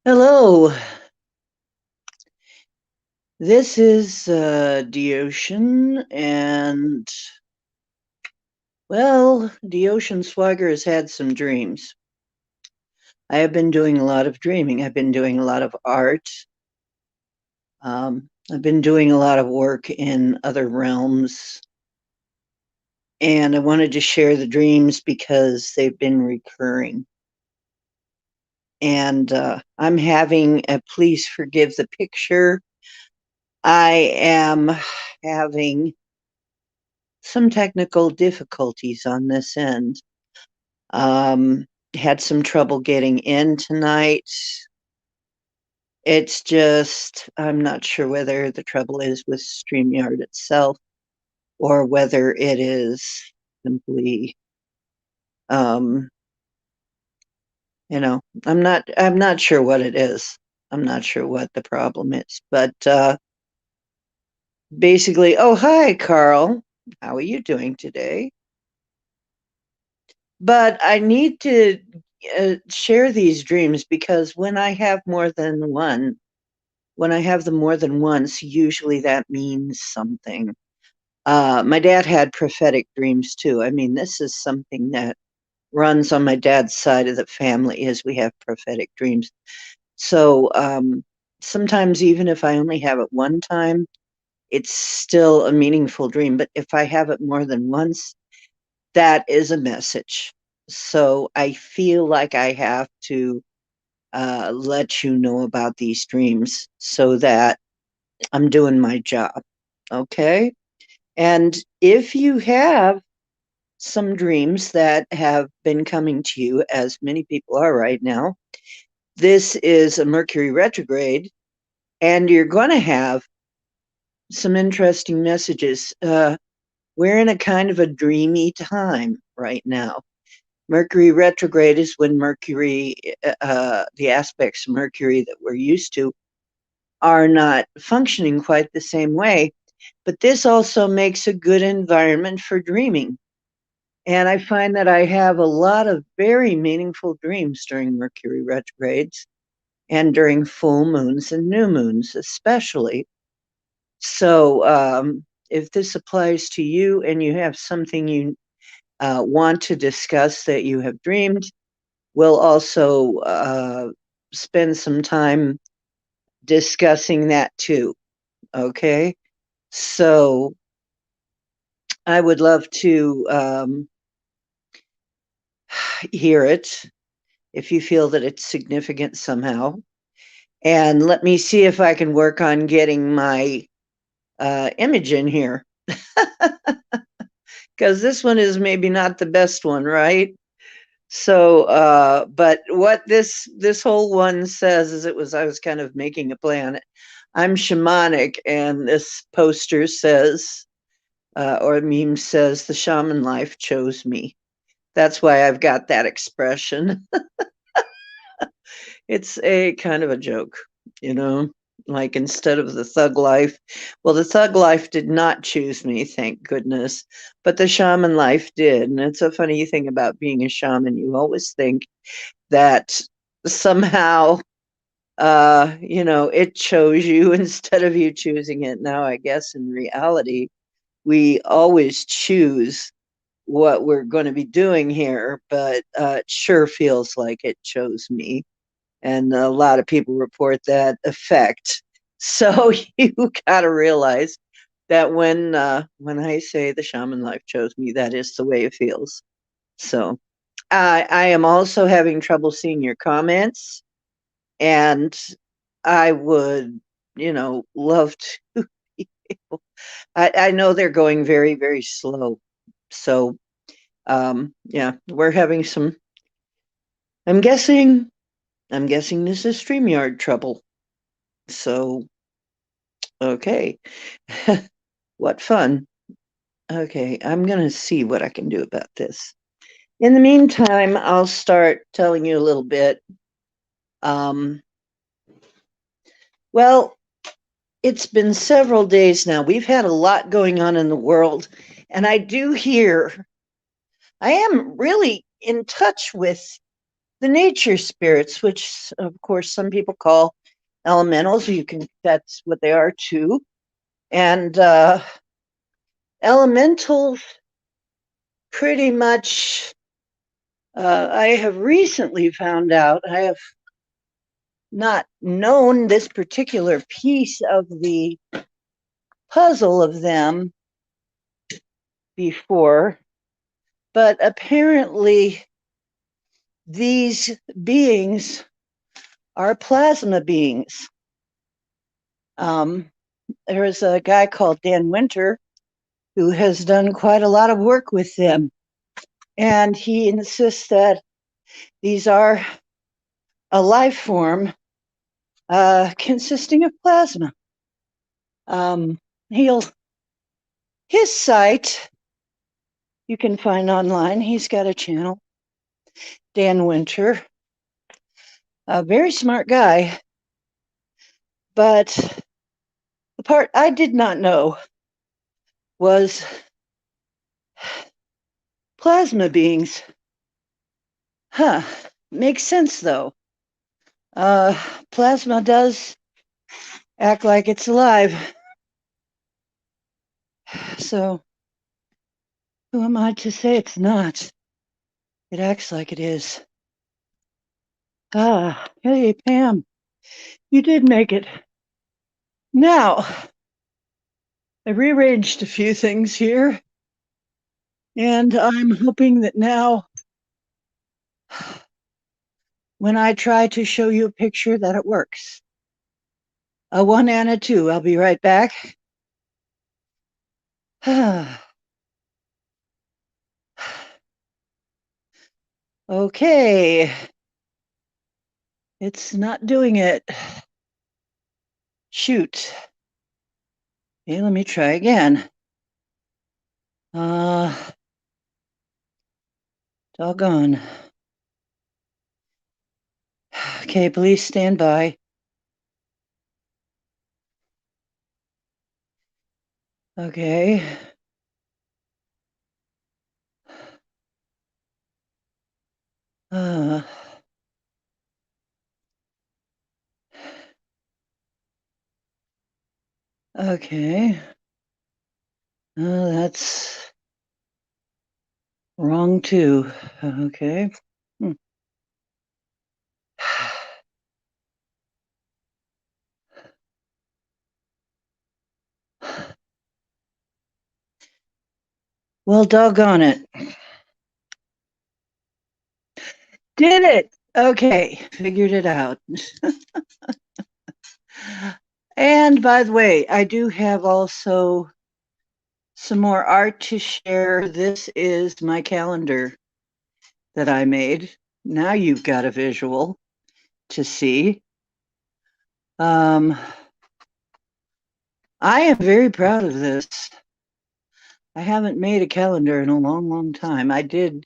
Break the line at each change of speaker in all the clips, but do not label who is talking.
Hello, this is Ocean, and well, Ocean Swagger has had some dreams. I have been doing a lot of dreaming. I've been doing a lot of art. I've been doing a lot of work in other realms, and I wanted to share the dreams because they've been recurring. And I'm having, please forgive the picture. I am having some technical difficulties on this end. Um, had some trouble getting in tonight. It's just, I'm not sure whether the trouble is with StreamYard itself or whether it is simply, um, I'm not sure what it is. I'm not sure what the problem is, but basically, oh, hi, Carl. How are you doing today? But I need to share these dreams because when I have them more than once, usually that means something. My dad had prophetic dreams too. I mean, this is something that runs on my dad's side of the family is we have prophetic dreams. So sometimes even if I only have it one time, it's still a meaningful dream. But if I have it more than once, that is a message. So I feel like I have to let you know about these dreams so that I'm doing my job. Okay. And if you have some dreams that have been coming to you, as many people are right now, this is a Mercury retrograde, and you're going to have some interesting messages. We're in a kind of a dreamy time right now. Mercury retrograde is when the aspects of Mercury that we're used to are not functioning quite the same way. But this also makes a good environment for dreaming. And I find that I have a lot of very meaningful dreams during Mercury retrogrades and during full moons and new moons, especially. So, if this applies to you and you have something you want to discuss that you have dreamed, we'll also spend some time discussing that too. Okay. So, I would love to hear it if you feel that it's significant somehow. And let me see if I can work on getting my image in here. Because this one is maybe not the best one, right? So, but what this whole one says is I was kind of making a plan. I'm shamanic, and this poster says, or a meme says, the shaman life chose me. That's why I've got that expression. It's a kind of a joke, you know, like instead of the thug life. Well, the thug life did not choose me, thank goodness, but the shaman life did. And it's a funny thing about being a shaman. You always think that somehow, it chose you instead of you choosing it. Now, I guess in reality, we always choose what we're going to be doing here, but it sure feels like it chose me, and a lot of people report that effect. So you got to realize that when I say the shaman life chose me, that is the way it feels. So I am also having trouble seeing your comments, and I would, love to. I know they're going very, very slow. So yeah, we're having some. I'm guessing. I'm guessing this is StreamYard trouble. So okay. What fun. Okay, I'm going to see what I can do about this. In the meantime, I'll start telling you a little bit. Um, well, it's been several days now. We've had a lot going on in the world, and I am really in touch with the nature spirits, which of course some people call elementals. That's what they are too. And elementals pretty much, I have recently found out, I have not known this particular piece of the puzzle of them before, but apparently these beings are plasma beings. There is a guy called Dan Winter who has done quite a lot of work with them, and he insists that these are a life form consisting of plasma. His site you can find online. He's got a channel, Dan Winter, a very smart guy. But the part I did not know was plasma beings. Makes sense though. Plasma does act like it's alive. So who am I to say it's not? It acts like it is. Hey, Pam, you did make it. Now, I rearranged a few things here, and I'm hoping that now, when I try to show you a picture, that it works. A 1 and a 2. I'll be right back. Okay. It's not doing it. Shoot. Okay, let me try again. Doggone. Okay, please stand by. Okay. Okay. That's wrong too. Okay. Well, doggone it. Did it. Okay, figured it out. And by the way, I do have also some more art to share. This is my calendar that I made. Now you've got a visual to see. I am very proud of this. I haven't made a calendar in a long, long time. I did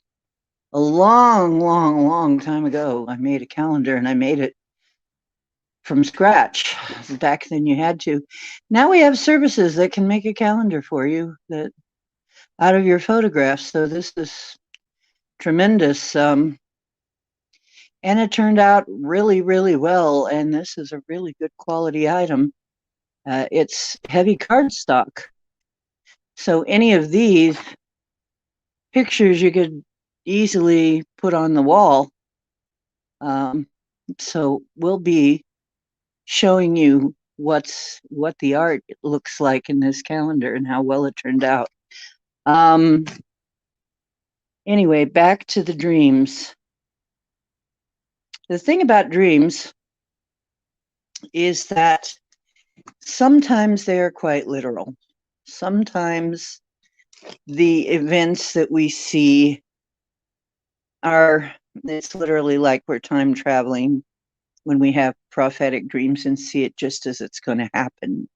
a long, long, long time ago. I made a calendar and I made it from scratch. Back then you had to. Now we have services that can make a calendar for you that out of your photographs. So this is tremendous. And it turned out really, really well. And this is a really good quality item. It's heavy cardstock. So any of these pictures you could easily put on the wall. So we'll be showing you what the art looks like in this calendar and how well it turned out. Anyway, back to the dreams. The thing about dreams is that sometimes they are quite literal. Sometimes the events that we see it's literally like we're time traveling when we have prophetic dreams and see it just as it's going to happen.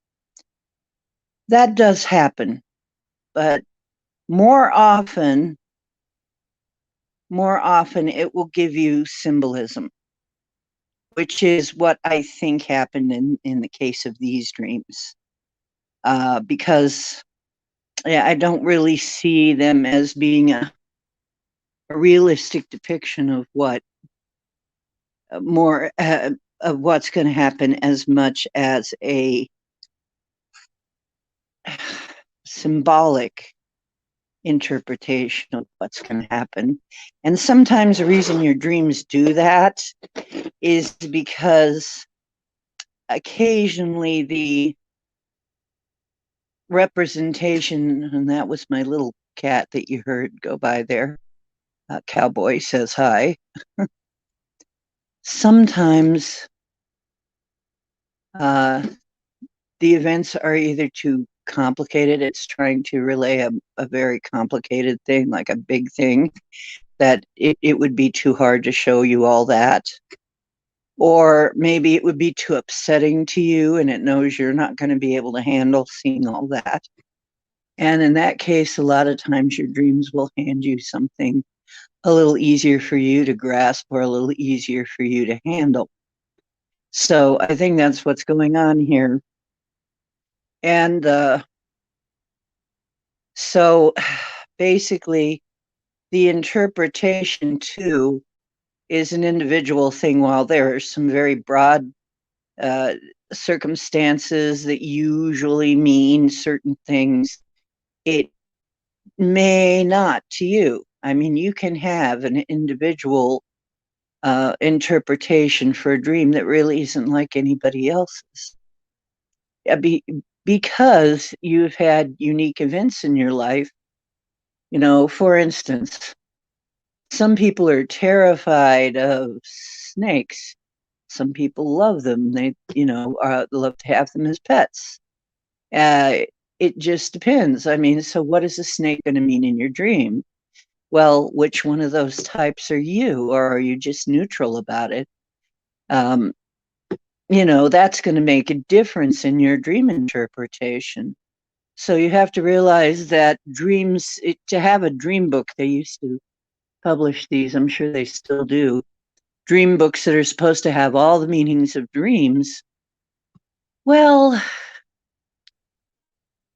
That does happen, but more often it will give you symbolism, which is what I think happened in the case of these dreams. Because I don't really see them as being a realistic depiction of what more of what's going to happen as much as a symbolic interpretation of what's going to happen. And sometimes the reason your dreams do that is because occasionally the representation, and that was my little cat that you heard go by there. Cowboy says hi. Sometimes the events are either too complicated, it's trying to relay a very complicated thing, like a big thing, that it would be too hard to show you all that. Or maybe it would be too upsetting to you and it knows you're not going to be able to handle seeing all that. And in that case, a lot of times your dreams will hand you something a little easier for you to grasp or a little easier for you to handle. So I think that's what's going on here. And so basically, the interpretation too is an individual thing. While there are some very broad circumstances that usually mean certain things, it may not to you. I mean, you can have an individual interpretation for a dream that really isn't like anybody else's. Because you've had unique events in your life. You know, for instance, some people are terrified of snakes. Some people love them. They, love to have them as pets. It just depends. I mean, so what is a snake going to mean in your dream? Well, which one of those types are you, or are you just neutral about it? That's going to make a difference in your dream interpretation. So you have to realize that dreams, to have a dream book, they used to publish these, I'm sure they still do, dream books that are supposed to have all the meanings of dreams. Well,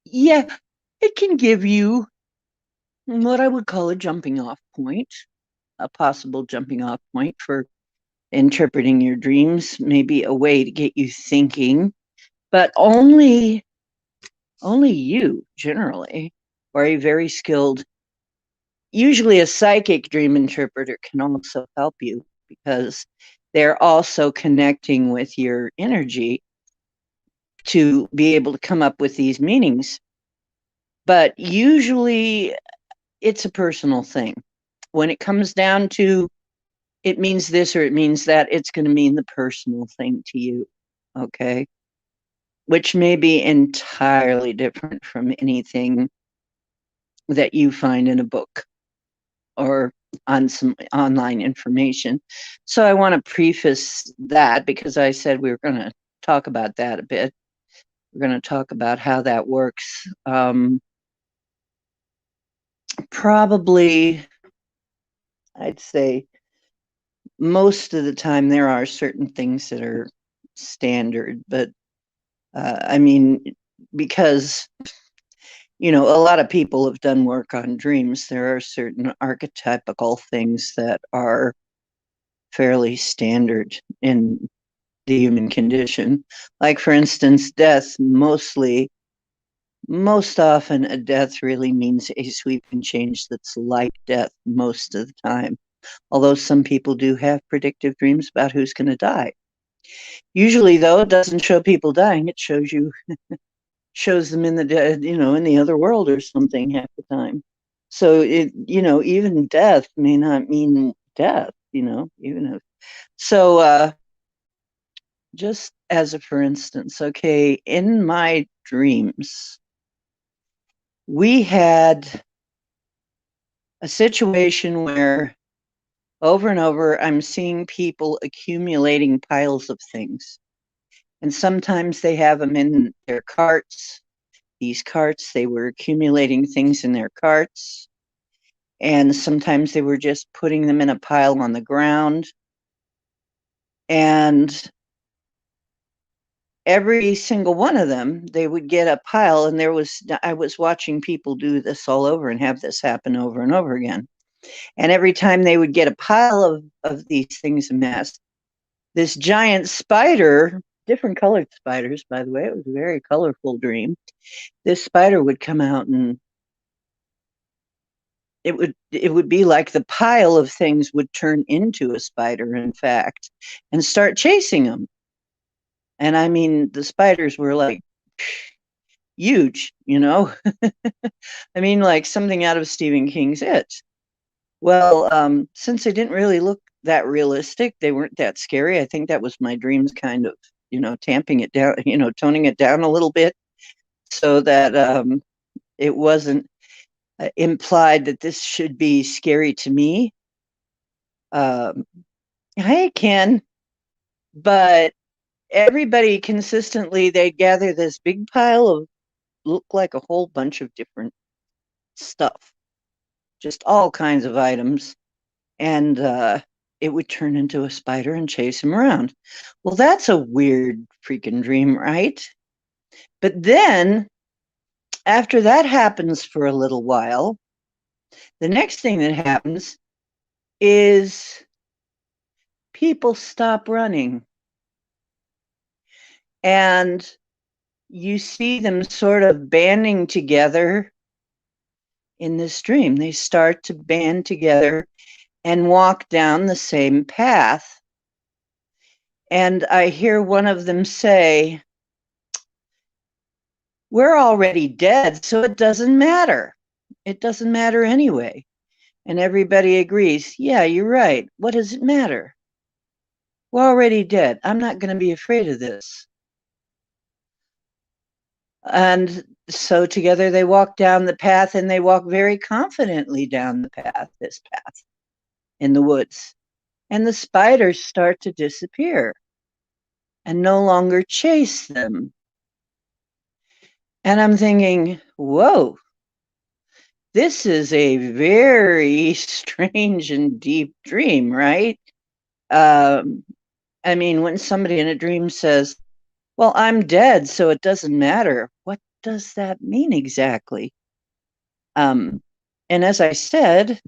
yeah, it can give you what I would call a jumping off point, a possible jumping off point for interpreting your dreams, maybe a way to get you thinking, but only you generally are a very skilled. Usually a psychic dream interpreter can also help you because they're also connecting with your energy to be able to come up with these meanings. But usually it's a personal thing. When it comes down to it means this or it means that, it's going to mean the personal thing to you. Okay. Which may be entirely different from anything that you find in a book or on some online information. So I want to preface that because I said we were going to talk about that a bit. We're going to talk about how that works. Probably, I'd say most of the time there are certain things that are standard, but I mean, because a lot of people have done work on dreams, there are certain archetypical things that are fairly standard in the human condition. Like, for instance, death, most often a death really means a sweeping change that's like death most of the time. Although some people do have predictive dreams about who's going to die. Usually, though, it doesn't show people dying. It shows them in the in the other world or something half the time. So even death may not mean death. Even if so. Just as a for instance, okay, in my dreams, we had a situation where over and over I'm seeing people accumulating piles of things. And sometimes they have them in their carts. These carts, they were accumulating things in their carts. And sometimes they were just putting them in a pile on the ground. And every single one of them, they would get a pile. And I was watching people do this all over and have this happen over and over again. And every time they would get a pile of these things amassed, this giant spider, different colored spiders, by the way, it was a very colorful dream. This spider would come out and it would be like the pile of things would turn into a spider, in fact, and start chasing them. And I mean, the spiders were like huge, you know? I mean, like something out of Stephen King's It. Well, since they didn't really look that realistic, they weren't that scary. I think that was my dreams kind of, tamping it down, toning it down a little bit so that it wasn't implied that this should be scary to me. Hi, Ken. But everybody consistently, they gather this big pile of look like a whole bunch of different stuff, just all kinds of items. And it would turn into a spider and chase him around. Well, that's a weird freaking dream, right? But then, after that happens for a little while, the next thing that happens is people stop running. And you see them sort of banding together in this dream. They start to band together and walk down the same path. And I hear one of them say, "We're already dead, so it doesn't matter. It doesn't matter anyway." And everybody agrees, "Yeah, you're right. What does it matter? We're already dead. I'm not going to be afraid of this." And so together they walk down the path, and they walk very confidently down the path, this path in the woods. And the spiders start to disappear and no longer chase them. And I'm thinking, whoa, this is a very strange and deep dream, right? I mean, when somebody in a dream says, "Well, I'm dead, so it doesn't matter," what does that mean exactly? And as I said,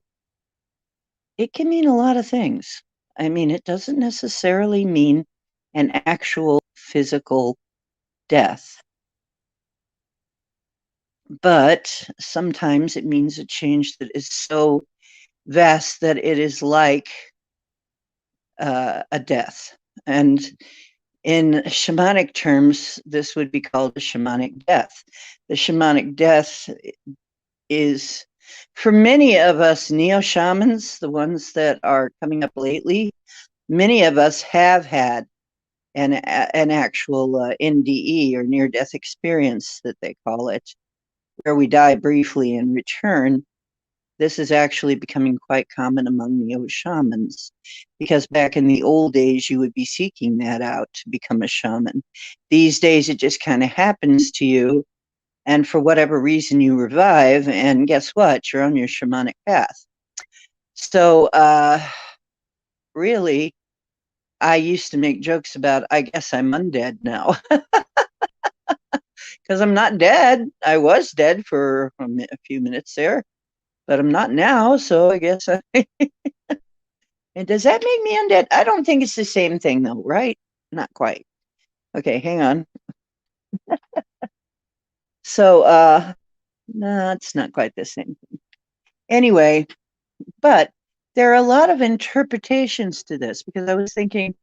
it can mean a lot of things. I mean, it doesn't necessarily mean an actual physical death, but sometimes it means a change that is so vast that it is like a death. And in shamanic terms, this would be called a shamanic death. The shamanic death is, for many of us neo-shamans, the ones that are coming up lately, many of us have had an actual NDE, or near-death experience that they call it, where we die briefly and return. This is actually becoming quite common among neo-shamans, because back in the old days, you would be seeking that out to become a shaman. These days, it just kind of happens to you, and for whatever reason, you revive, and guess what? You're on your shamanic path. So, really, I used to make jokes about, I guess I'm undead now. Because I'm not dead. I was dead for a few minutes there, but I'm not now, so I guess And does that make me undead? I don't think it's the same thing, though, right? Not quite. Okay, hang on. So, no, it's not quite the same thing. Anyway, but there are a lot of interpretations to this, because I was thinking,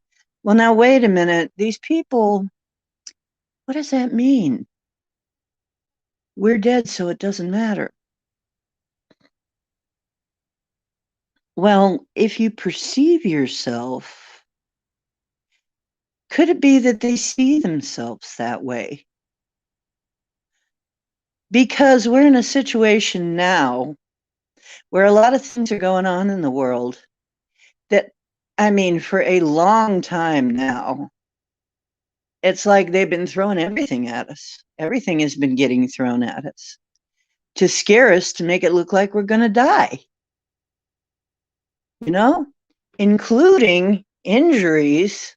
well, now, wait a minute. These people, what does that mean? We're dead, so it doesn't matter. Well, if you perceive yourself, could it be that they see themselves that way? Because we're in a situation now where a lot of things are going on in the world that, I mean, for a long time now, it's like they've been throwing everything at us. Everything has been getting thrown at us to scare us, to make it look like we're going to die, including injuries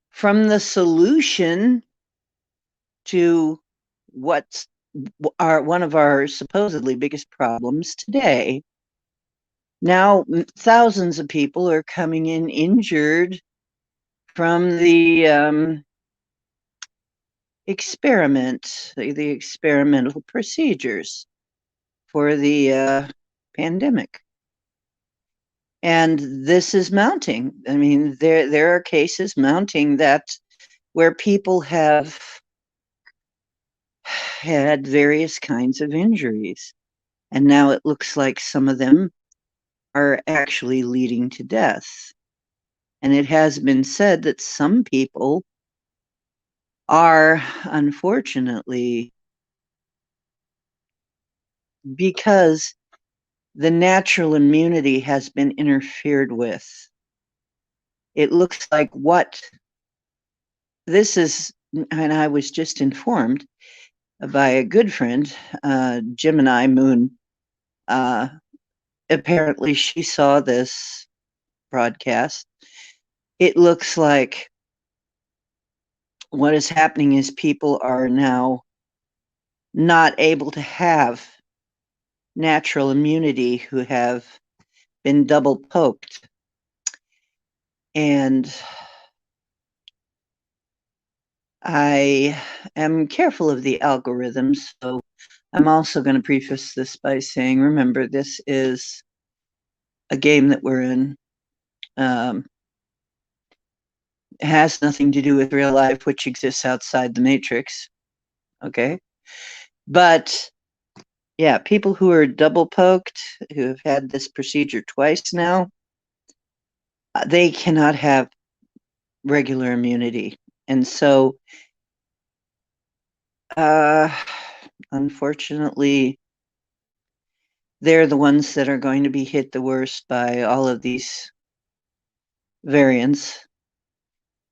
from the solution to what's one of our supposedly biggest problems today. Now, thousands of people are coming in injured from the experiment, the experimental procedures for the pandemic. And this is mounting. I mean, there are cases mounting that where people have had various kinds of injuries. And now it looks like some of them are actually leading to death. And it has been said that some people are, unfortunately, because the natural immunity has been interfered with. It looks like what this is, and I was just informed by a good friend, Gemini Moon. Apparently, she saw this broadcast. It looks like what is happening is people are now not able to have natural immunity who have been double poked. And I am careful of the algorithms, so I'm also going to preface this by saying, remember, this is a game that we're in. It has nothing to do with real life, which exists outside the matrix. Okay. But yeah, people who are double poked, who have had this procedure twice now, they cannot have regular immunity. And so, unfortunately, they're the ones that are going to be hit the worst by all of these variants.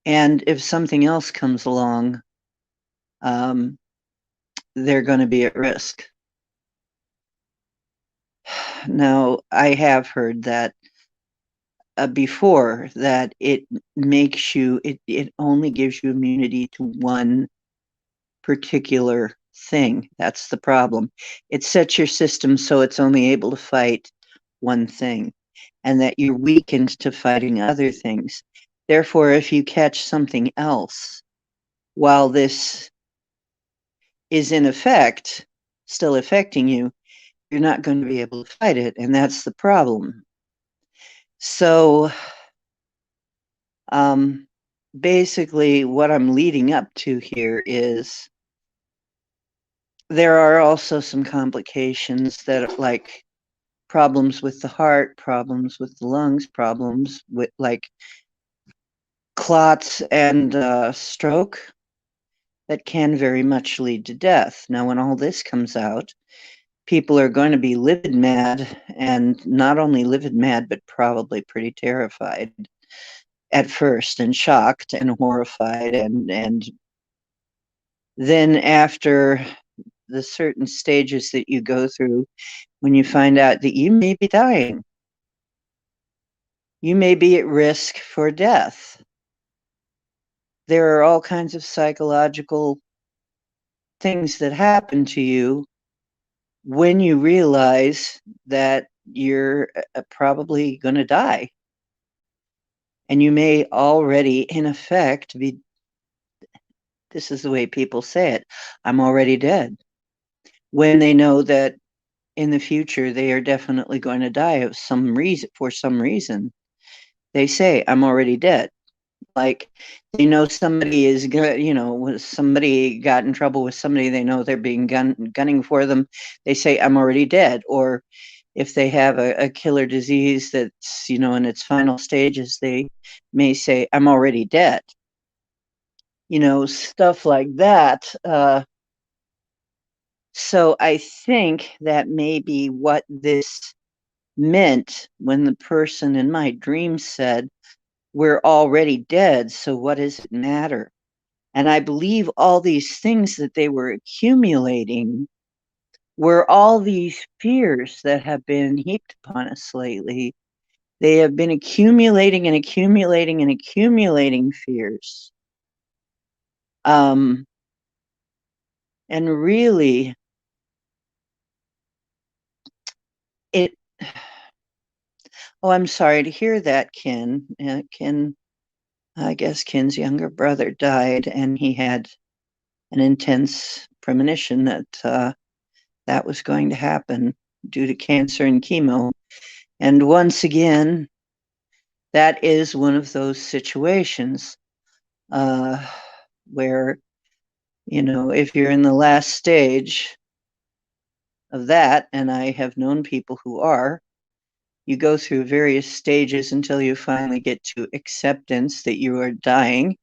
And if something else comes along, they're going to be at risk. Now, I have heard that before that it makes you, it only gives you immunity to one particular thing. That's the problem. It sets your system so it's only able to fight one thing, and that you're weakened to fighting other things. Therefore, if you catch something else while this is in effect, still affecting you, you're not going to be able to fight it, and that's the problem. So, basically, what I'm leading up to here is there are also some complications that, like problems with the heart, problems with the lungs, problems with like clots and stroke that can very much lead to death. Now, when all this comes out, people are going to be livid mad, and not only livid mad, but probably pretty terrified at first, and shocked and horrified, and then after the certain stages that you go through, when you find out that you may be dying, you may be at risk for death. There are all kinds of psychological things that happen to you when you realize that you're probably going to die. And you may already, in effect, be, this is the way people say it, I'm already dead. When they know that in the future they are definitely going to die of some reason, for some reason, they say, I'm already dead. Like they know somebody is good, somebody got in trouble with somebody, they know they're being gunning for them. They say, I'm already dead. Or if they have a killer disease that's, in its final stages, they may say, I'm already dead. Stuff like that. So I think that may be what this meant when the person in my dream said, we're already dead, so what does it matter? And I believe all these things that they were accumulating were all these fears that have been heaped upon us lately. They have been accumulating and accumulating and accumulating fears. And really, it, oh, I'm sorry to hear that, Ken. Ken, I guess Ken's younger brother died, and he had an intense premonition that that was going to happen due to cancer and chemo. And once again, that is one of those situations uh, where, if you're in the last stage of that, and I have known people who are, you go through various stages until you finally get to acceptance that you are dying,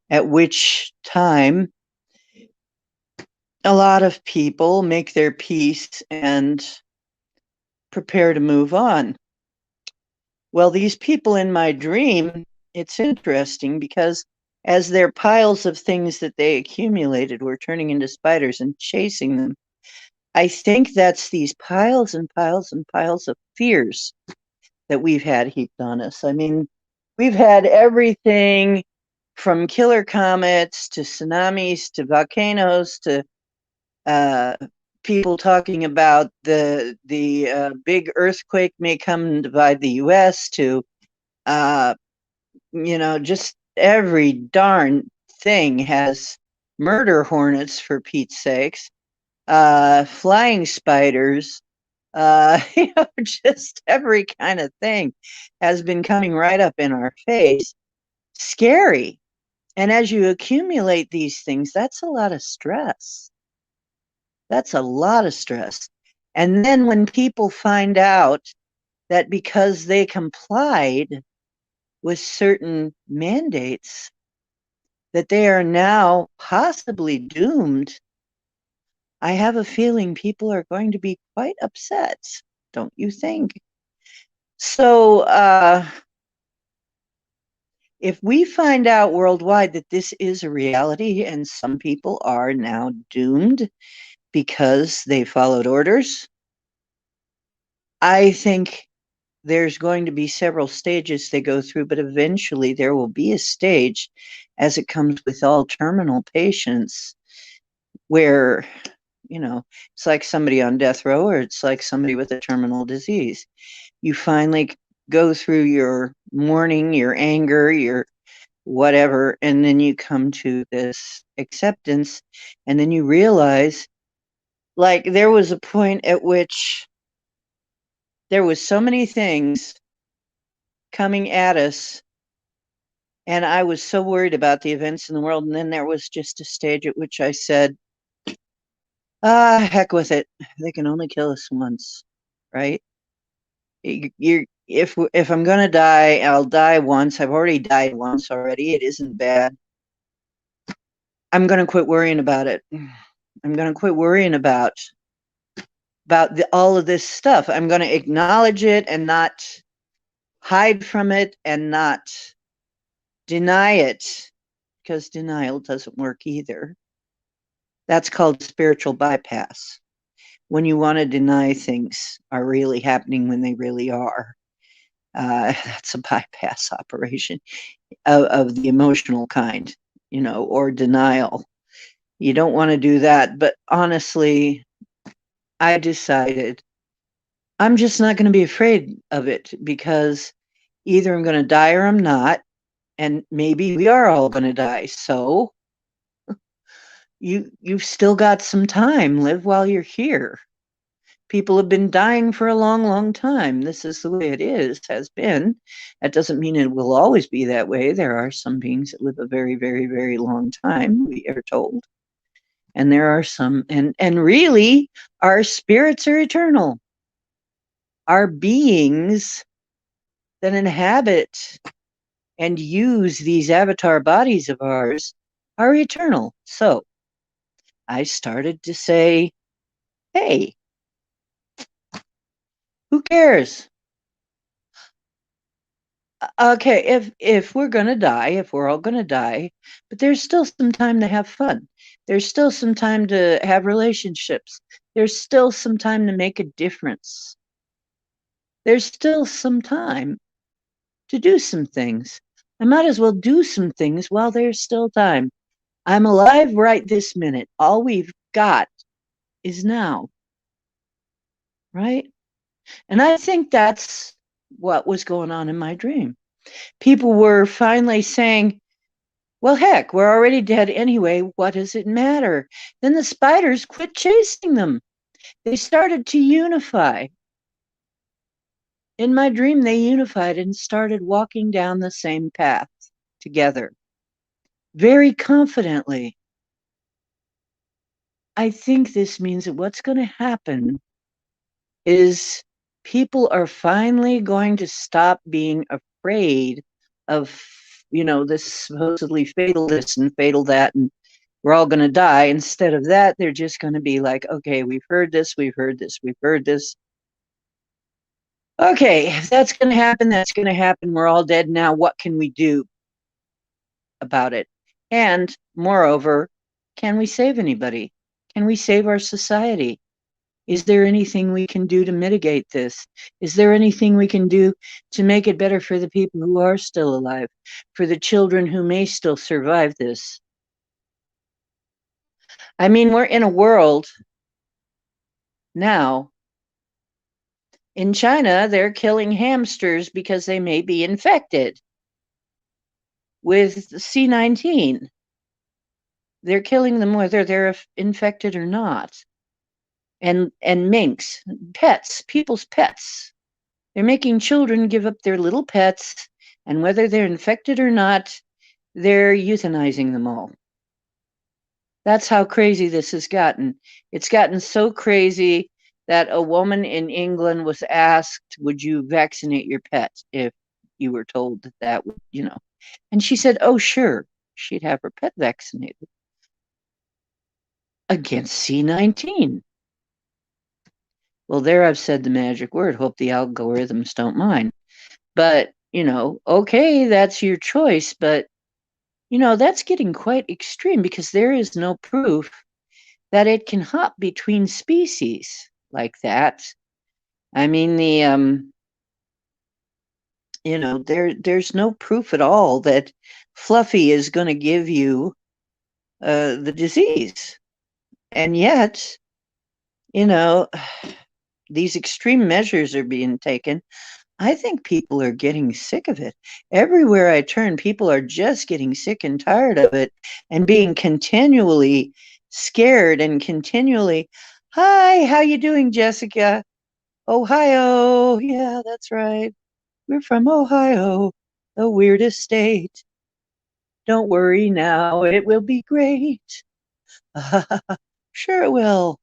at which time a lot of people make their peace and prepare to move on. Well, these people in my dream, it's interesting because as their piles of things that they accumulated were turning into spiders and chasing them, I think that's these piles and piles and piles of fears that we've had heaped on us. I mean, we've had everything from killer comets to tsunamis to volcanoes to uh, people talking about the big earthquake may come and divide the U.S. to uh, just every darn thing has murder hornets for Pete's sakes, flying spiders, just every kind of thing has been coming right up in our face. Scary. And as you accumulate these things, that's a lot of stress. That's a lot of stress. And then when people find out that because they complied with certain mandates, that they are now possibly doomed, I have a feeling people are going to be quite upset, don't you think? So, if we find out worldwide that this is a reality and some people are now doomed because they followed orders, I think there's going to be several stages they go through, but eventually there will be a stage, as it comes with all terminal patients, where, it's like somebody on death row or it's like somebody with a terminal disease. You finally go through your mourning, your anger, your whatever, and then you come to this acceptance, and then you realize, like, there was a point at which there was so many things coming at us, and I was so worried about the events in the world, and then there was just a stage at which I said, heck with it, they can only kill us once, right? If I'm gonna die, I'll die once. I've already died once already. It isn't bad. I'm gonna quit worrying about it. I'm gonna quit worrying about all of this stuff. I'm gonna acknowledge it and not hide from it and not deny it, because denial doesn't work either. That's called spiritual bypass. When you want to deny things are really happening when they really are. That's a bypass operation of the emotional kind, or denial. You don't want to do that. But honestly, I decided I'm just not going to be afraid of it, because either I'm going to die or I'm not. And maybe we are all going to die. So you've still got some time. Live while you're here. People have been dying for a long, long time. This is the way it has been. That doesn't mean it will always be that way. There are some beings that live a very, very, very long time, we are told. And there are some, and really, our spirits are eternal. Our beings that inhabit and use these avatar bodies of ours are eternal. So I started to say, hey, who cares? Okay, if we're gonna die, if we're all gonna die, but there's still some time to have fun. There's still some time to have relationships. There's still some time to make a difference. There's still some time to do some things. I might as well do some things while there's still time. I'm alive right this minute. All we've got is now, right? And I think that's what was going on in my dream. People were finally saying, well, heck, we're already dead anyway. What does it matter? Then the spiders quit chasing them. They started to unify. In my dream, they unified and started walking down the same path together, very confidently. I think this means that what's going to happen is people are finally going to stop being afraid of, this supposedly fatal this and fatal that, and we're all going to die. Instead of that, they're just going to be like, okay, we've heard this, we've heard this, we've heard this. Okay, if that's going to happen, that's going to happen. We're all dead now. What can we do about it? And moreover, can we save anybody? Can we save our society? Is there anything we can do to mitigate this? Is there anything we can do to make it better for the people who are still alive, for the children who may still survive this? I mean, we're in a world now. In China, they're killing hamsters because they may be infected with C19. They're killing them whether they're infected or not. And minks, pets, people's pets. They're making children give up their little pets, and whether they're infected or not, they're euthanizing them all. That's how crazy this has gotten. It's gotten so crazy that a woman in England was asked, would you vaccinate your pet if you were told that would, and she said, oh, sure, she'd have her pet vaccinated against C19. Well, there I've said the magic word. Hope the algorithms don't mind. But, okay, that's your choice. But, that's getting quite extreme because there is no proof that it can hop between species like that. I mean, there's no proof at all that Fluffy is going to give you the disease. And yet, these extreme measures are being taken. I think people are getting sick of it. Everywhere I turn, people are just getting sick and tired of it and being continually scared and continually, hi, how you doing, Jessica? Ohio. Yeah, that's right. We're from Ohio, the weirdest state. Don't worry now, it will be great. Sure it will.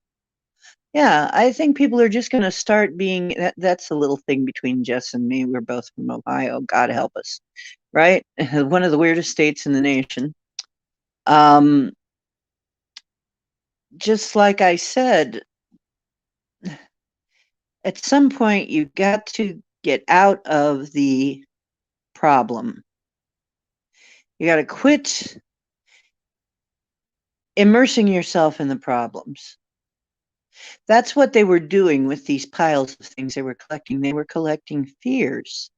Yeah, I think people are just going to start being, that's a little thing between Jess and me. We're both from Ohio. God help us, right? One of the weirdest states in the nation. Just like I said, at some point you got to get out of the problem. You got to quit immersing yourself in the problems. That's what they were doing with these piles of things they were collecting. They were collecting fears.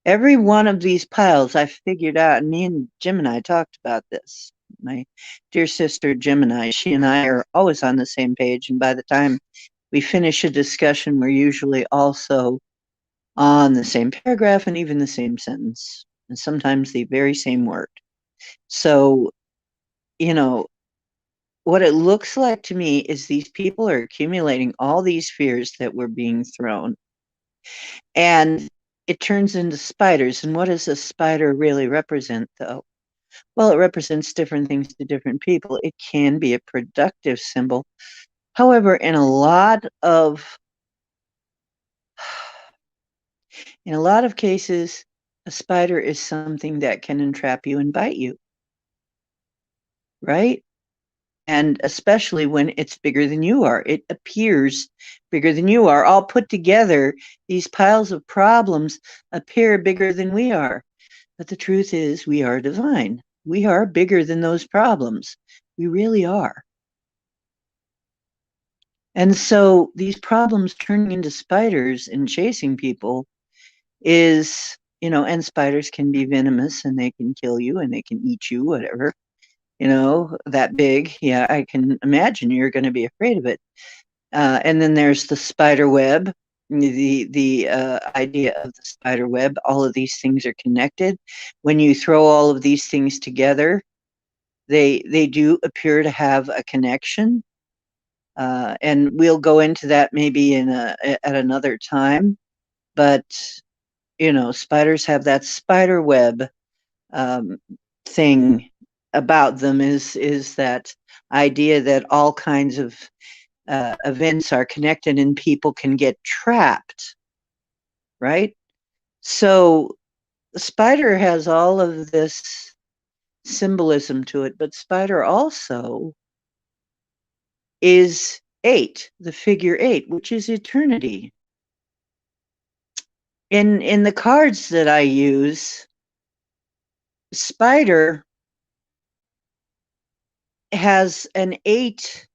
Every one of these piles I figured out, and me and Gemini talked about this. My dear sister Gemini, she and I are always on the same page, and by the time we finish a discussion, we're usually also on the same paragraph and even the same sentence, and sometimes the very same word. So, what it looks like to me is these people are accumulating all these fears that were being thrown, and it turns into spiders. And what does a spider really represent, though? Well, it represents different things to different people. It can be a productive symbol. However, in a lot of cases, a spider is something that can entrap you and bite you, right? And especially when it's bigger than you are. It appears bigger than you are. All put together, these piles of problems appear bigger than we are. But the truth is, we are divine. We are bigger than those problems. We really are. And so these problems turning into spiders and chasing people is, and spiders can be venomous and they can kill you and they can eat you, whatever. That big. Yeah, I can imagine you're going to be afraid of it. And then there's the spider web. the idea of the spider web. All of these things are connected. When you throw all of these things together, they do appear to have a connection. And we'll go into that maybe at another time. But spiders have that spider web thing about them, is that idea that all kinds of events are connected and people can get trapped, right? So the spider has all of this symbolism to it, but spider also is 8, the figure 8, which is eternity. In the cards that I use, spider has an 8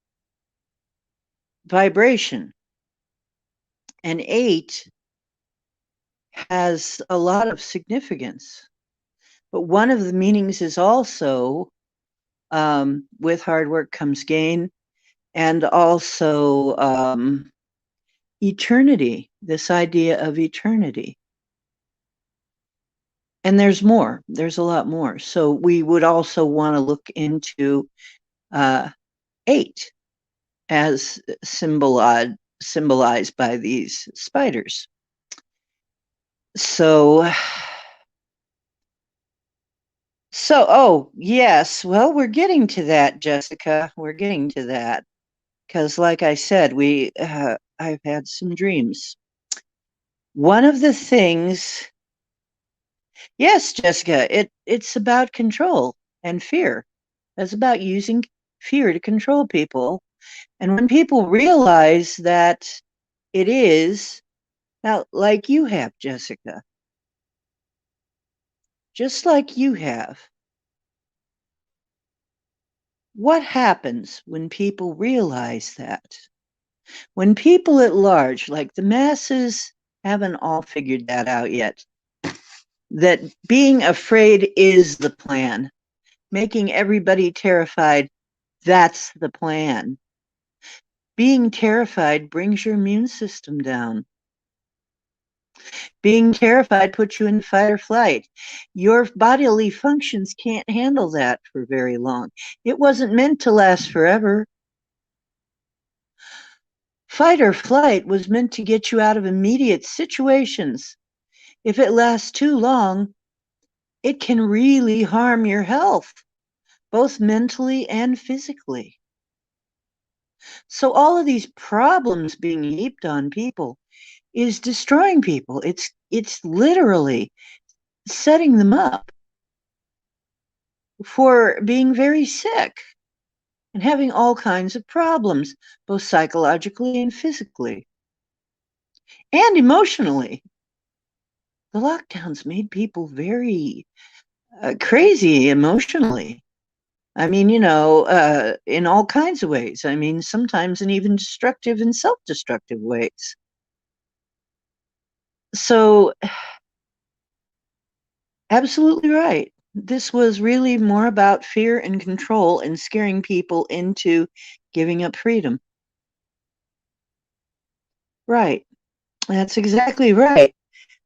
vibration. And 8 has a lot of significance. But one of the meanings is also, with hard work comes gain, and also eternity, this idea of eternity. And there's more, there's a lot more. So we would also want to look into 8 as symbolized by these spiders. So, oh, yes. Well, we're getting to that, Jessica. We're getting to that. Because, like I said, I've had some dreams. One of the things, yes, Jessica, it's about control and fear. It's about using fear to control people. And when people realize that it is, now, like you have, Jessica, just like you have, what happens when people realize that? When people at large, like the masses, haven't all figured that out yet, that being afraid is the plan, making everybody terrified, that's the plan. Being terrified brings your immune system down. Being terrified puts you in fight or flight. Your bodily functions can't handle that for very long. It wasn't meant to last forever. Fight or flight was meant to get you out of immediate situations. If it lasts too long, it can really harm your health, both mentally and physically. So all of these problems being heaped on people is destroying people. It's literally setting them up for being very sick and having all kinds of problems, both psychologically and physically and emotionally. The lockdowns made people very crazy emotionally. I mean, in all kinds of ways. I mean, sometimes in even destructive and self-destructive ways. So, absolutely right. This was really more about fear and control and scaring people into giving up freedom. Right. That's exactly right.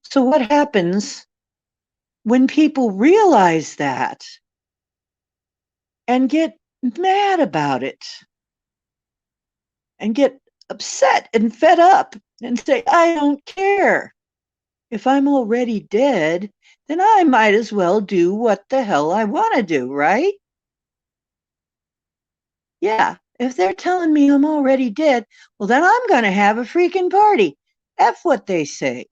So what happens when people realize that and get mad about it and get upset and fed up and say, I don't care. If I'm already dead, then I might as well do what the hell I want to do, right? Yeah, if they're telling me I'm already dead, well, then I'm going to have a freaking party. F what they say.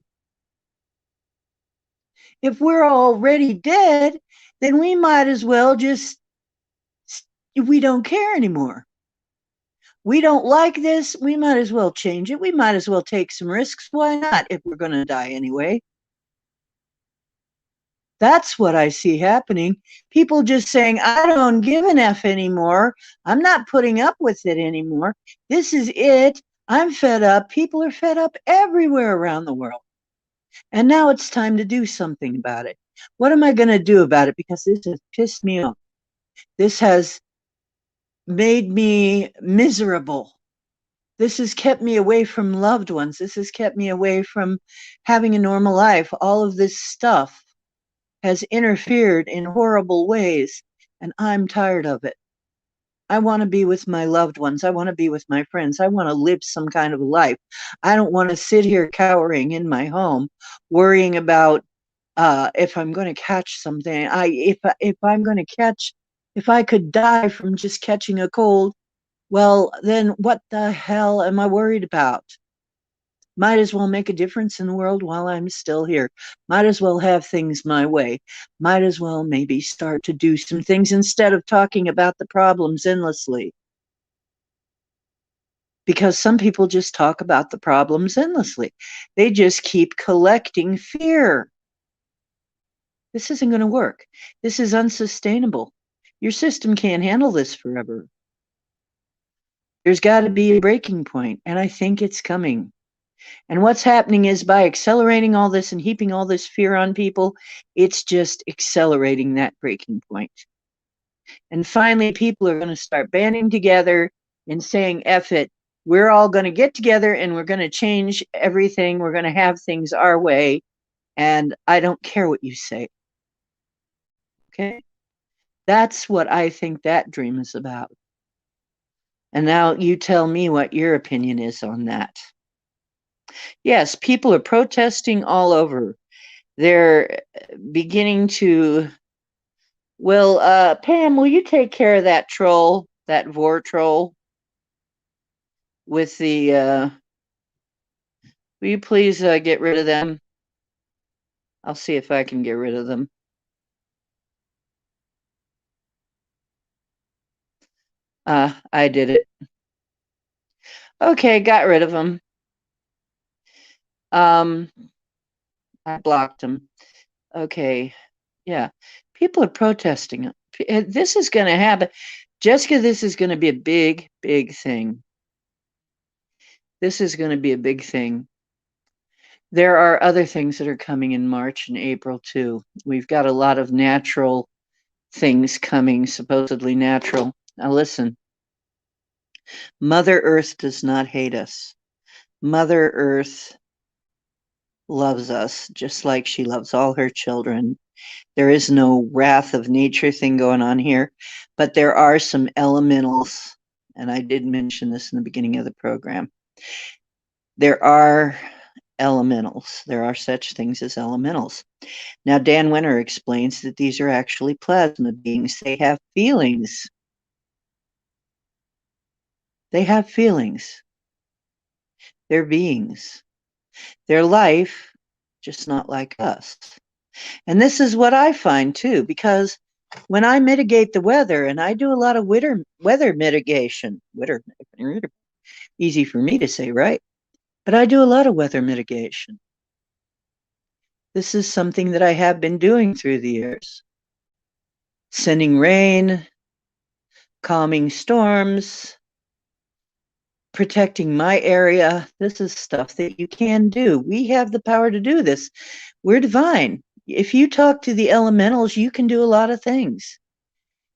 If we're already dead, then we might as well we don't care anymore. We don't like this. We might as well change it. We might as well take some risks. Why not, if we're going to die anyway? That's what I see happening. People just saying, I don't give an F anymore. I'm not putting up with it anymore. This is it. I'm fed up. People are fed up everywhere around the world. And now it's time to do something about it. What am I going to do about it? Because this has pissed me off. This has made me miserable. This has kept me away from loved ones. This has kept me away from having a normal life. All of this stuff has interfered in horrible ways, and I'm tired of it. I want to be with my loved ones. I want to be with my friends. I want to live some kind of life. I don't want to sit here cowering in my home, worrying about if I'm going to catch something. If I'm going to catch, if I could die from just catching a cold, well, then what the hell am I worried about? Might as well make a difference in the world while I'm still here. Might as well have things my way. Might as well maybe start to do some things instead of talking about the problems endlessly. Because some people just talk about the problems endlessly. They just keep collecting fear. This isn't going to work. This is unsustainable. Your system can't handle this forever. There's got to be a breaking point, and I think it's coming. And what's happening is by accelerating all this and heaping all this fear on people, it's just accelerating that breaking point. And finally, people are going to start banding together and saying, F it. We're all going to get together and we're going to change everything. We're going to have things our way. And I don't care what you say. Okay? That's what I think that dream is about. And now you tell me what your opinion is on that. Yes, people are protesting all over. They're beginning to. Well, Pam, will you take care of that troll, that vor troll, with the? Will you please get rid of them? I'll see if I can get rid of them. I did it. Okay, got rid of them. I blocked them. Okay, yeah. People are protesting. This is going to happen. Jessica, this is going to be a big, big thing. This is going to be a big thing. There are other things that are coming in March and April, too. We've got a lot of natural things coming, supposedly natural. Now, listen. Mother Earth does not hate us. Mother Earth loves us just like she loves all her children. There is no wrath of nature thing going on here, but there are some elementals, and I did mention this in the beginning of the program. There are elementals. There are such things as elementals. Now, Dan Winter explains that these are actually plasma beings. They have feelings. They have feelings. They're beings. They're life, just not like us. And this is what I find too, because when I mitigate the weather, and I do a lot of weather mitigation, easy for me to say, right? But I do a lot of weather mitigation. This is something that I have been doing through the years. Sending rain, calming storms, protecting my area. This is stuff that you can do. We have the power to do this. We're divine. If you talk to the elementals, you can do a lot of things.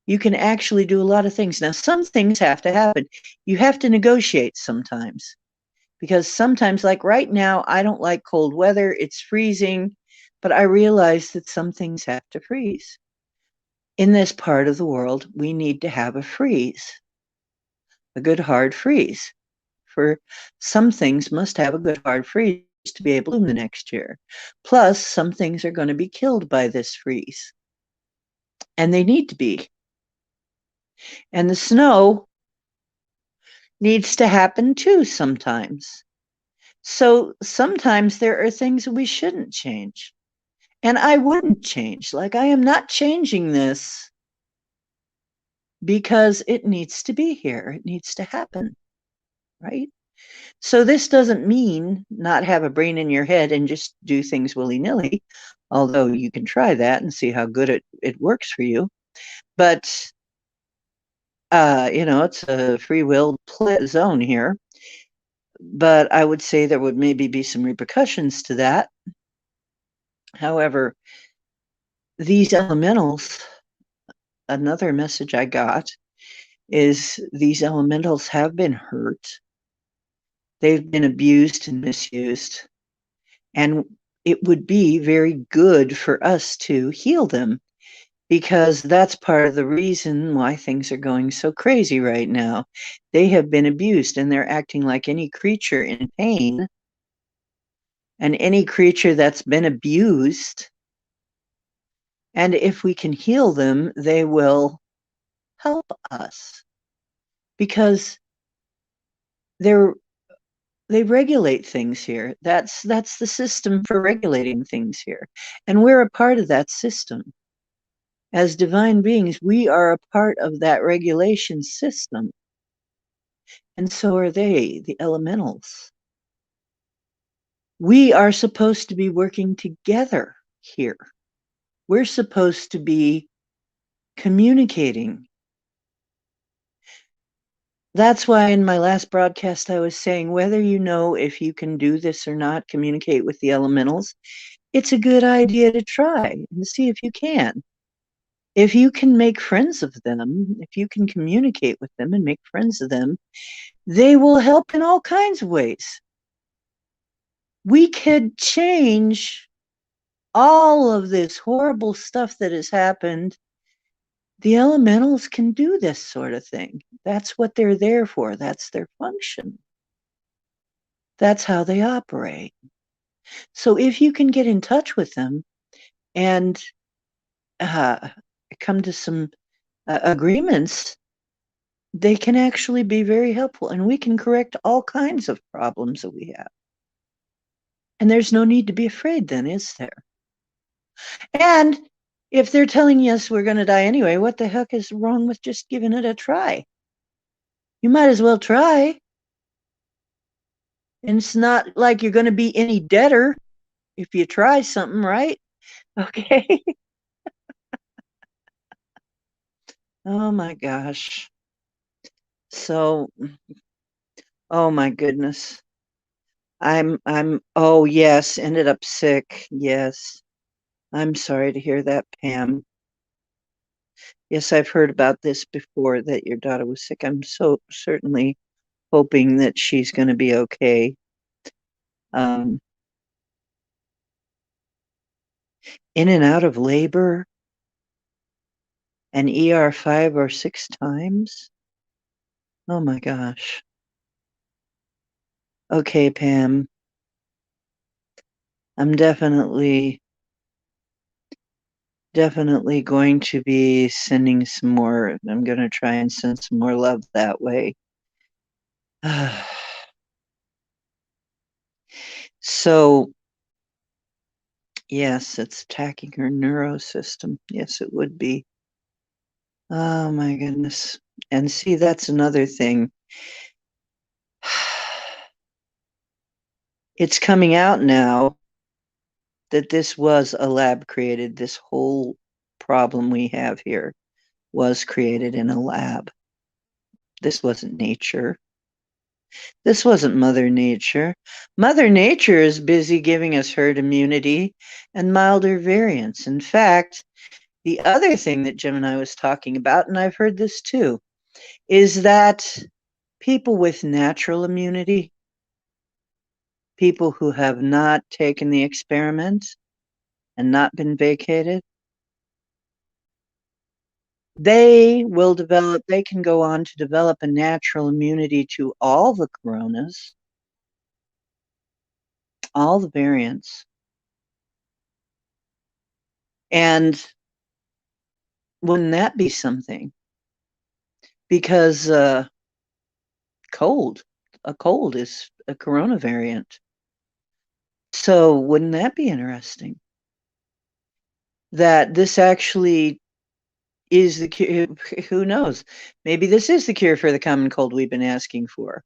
You can actually do a lot of things. Now, some things have to happen. You have to negotiate sometimes. Because sometimes, like right now, I don't like cold weather. It's freezing. But I realize that some things have to freeze. In this part of the world, we need to have a freeze. A good hard freeze. For some things must have a good hard freeze to be able to bloom the next year. Plus, some things are going to be killed by this freeze. And they need to be. And the snow needs to happen too sometimes. So sometimes there are things we shouldn't change. And I wouldn't change. Like, I am not changing this because it needs to be here. It needs to happen, right? So this doesn't mean not have a brain in your head and just do things willy-nilly, although you can try that and see how good it works for you. But, it's a free will zone here. But I would say there would maybe be some repercussions to that. However, these elementals, another message I got is these elementals have been hurt. They've been abused and misused. And it would be very good for us to heal them, because that's part of the reason why things are going so crazy right now. They have been abused and they're acting like any creature in pain. And any creature that's been abused, and if we can heal them, they will help us, because they regulate things here. That's the system for regulating things here, and we're a part of that system. As divine beings, we are a part of that regulation system, and so are they, the elementals. We are supposed to be working together here. We're supposed to be communicating. That's why in my last broadcast I was saying, whether you know if you can do this or not, communicate with the elementals, it's a good idea to try and see if you can. If you can make friends of them, if you can communicate with them and make friends of them, they will help in all kinds of ways. We could change all of this horrible stuff that has happened. The elementals can do this sort of thing. That's what they're there for. That's their function. That's how they operate. So if you can get in touch with them and come to some agreements, they can actually be very helpful, and we can correct all kinds of problems that we have. And there's no need to be afraid then, is there? And if they're telling us we're going to die anyway, what the heck is wrong with just giving it a try? You might as well try. And it's not like you're going to be any deader if you try something, right? Okay. Oh my gosh. So, oh my goodness. Oh yes, ended up sick. Yes. I'm sorry to hear that, Pam. Yes, I've heard about this before, that your daughter was sick. I'm so certainly hoping that she's going to be okay. Um, in and out of labor and ER 5 or 6 times. Oh my gosh. Okay, Pam. I'm definitely going to be sending some more. I'm going to try and send some more love that way. So, yes, it's attacking her neurosystem. Yes, it would be. Oh my goodness. And see, that's another thing. It's coming out now that this was a lab created. This whole problem we have here was created in a lab. This wasn't nature. This wasn't Mother Nature. Mother Nature is busy giving us herd immunity and milder variants. In fact, the other thing that Jim and I was talking about, and I've heard this too, is that people with natural immunity, people who have not taken the experiment and not been vacated, they can go on to develop a natural immunity to all the coronas, all the variants. And wouldn't that be something? Because a cold is a corona variant. So wouldn't that be interesting? That this actually is the cure. Who knows? Maybe this is the cure for the common cold we've been asking for.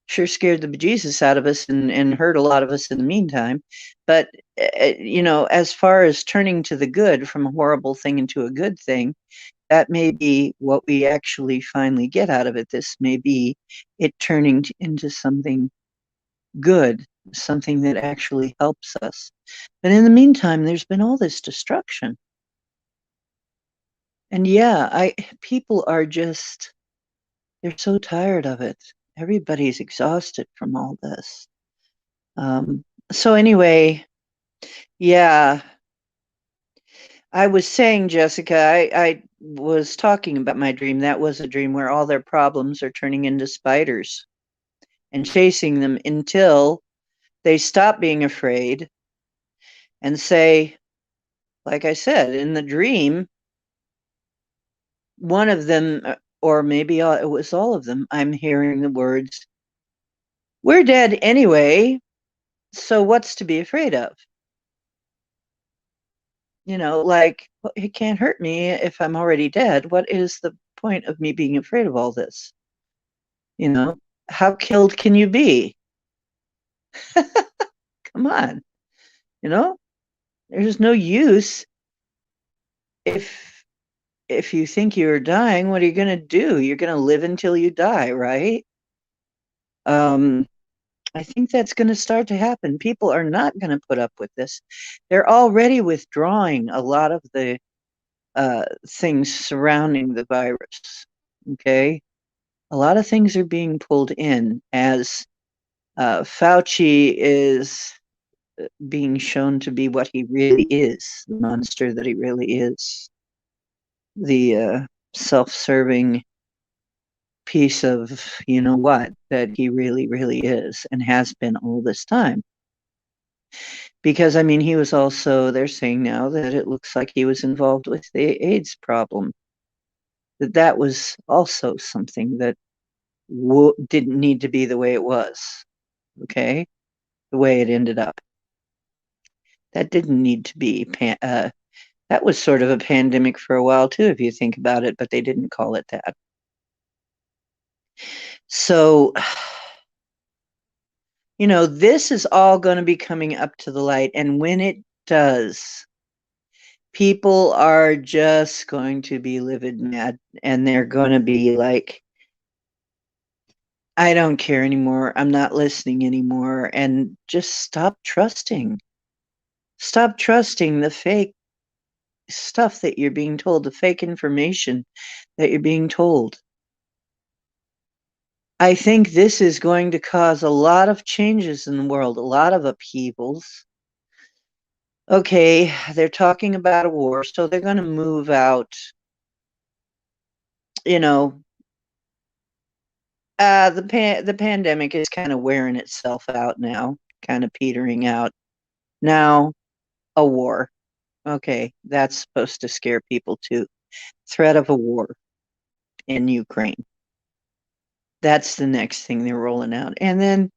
Sure scared the bejesus out of us and hurt a lot of us in the meantime. But, as far as turning to the good from a horrible thing into a good thing, that may be what we actually finally get out of it. This may be it turning into something good, something that actually helps us. But in the meantime, there's been all this destruction. And yeah, people are just, they're so tired of it. everybody's exhausted from all this. So anyway, yeah, I was saying, Jessica, I was talking about my dream. That was a dream where all their problems are turning into spiders and chasing them until they stop being afraid and say, like I said, in the dream, one of them, or maybe it was all of them, I'm hearing the words, "We're dead anyway, so what's to be afraid of?" Like, well, it can't hurt me if I'm already dead. What is the point of me being afraid of all this? You know, how killed can you be? Come on, you know, there's no use if you think you're dying. What are you going to do? You're going to live until you die, right? Um, I think that's going to start to happen. People are not going to put up with this. They're already withdrawing a lot of the things surrounding the virus. Okay. A lot of things are being pulled in as Fauci is being shown to be what he really is, the monster that he really is, the self-serving piece of you know what that he really, really is and has been all this time. Because, I mean, he was also, they're saying now that it looks like he was involved with the AIDS problem. That was also something that didn't need to be the way it was, okay? The way it ended up. That didn't need to be. That was sort of a pandemic for a while, too, if you think about it, but they didn't call it that. So, this is all going to be coming up to the light. And when it does, people are just going to be livid mad, and they're going to be like, I don't care anymore. I'm not listening anymore. And just stop trusting. Stop trusting the fake stuff that you're being told, the fake information that you're being told. I think this is going to cause a lot of changes in the world, a lot of upheavals. Okay, they're talking about a war, so they're going to move out, you know, the pandemic is kind of wearing itself out now, kind of petering out. Now, a war. Okay, that's supposed to scare people too. Threat of a war in Ukraine. That's the next thing they're rolling out. And then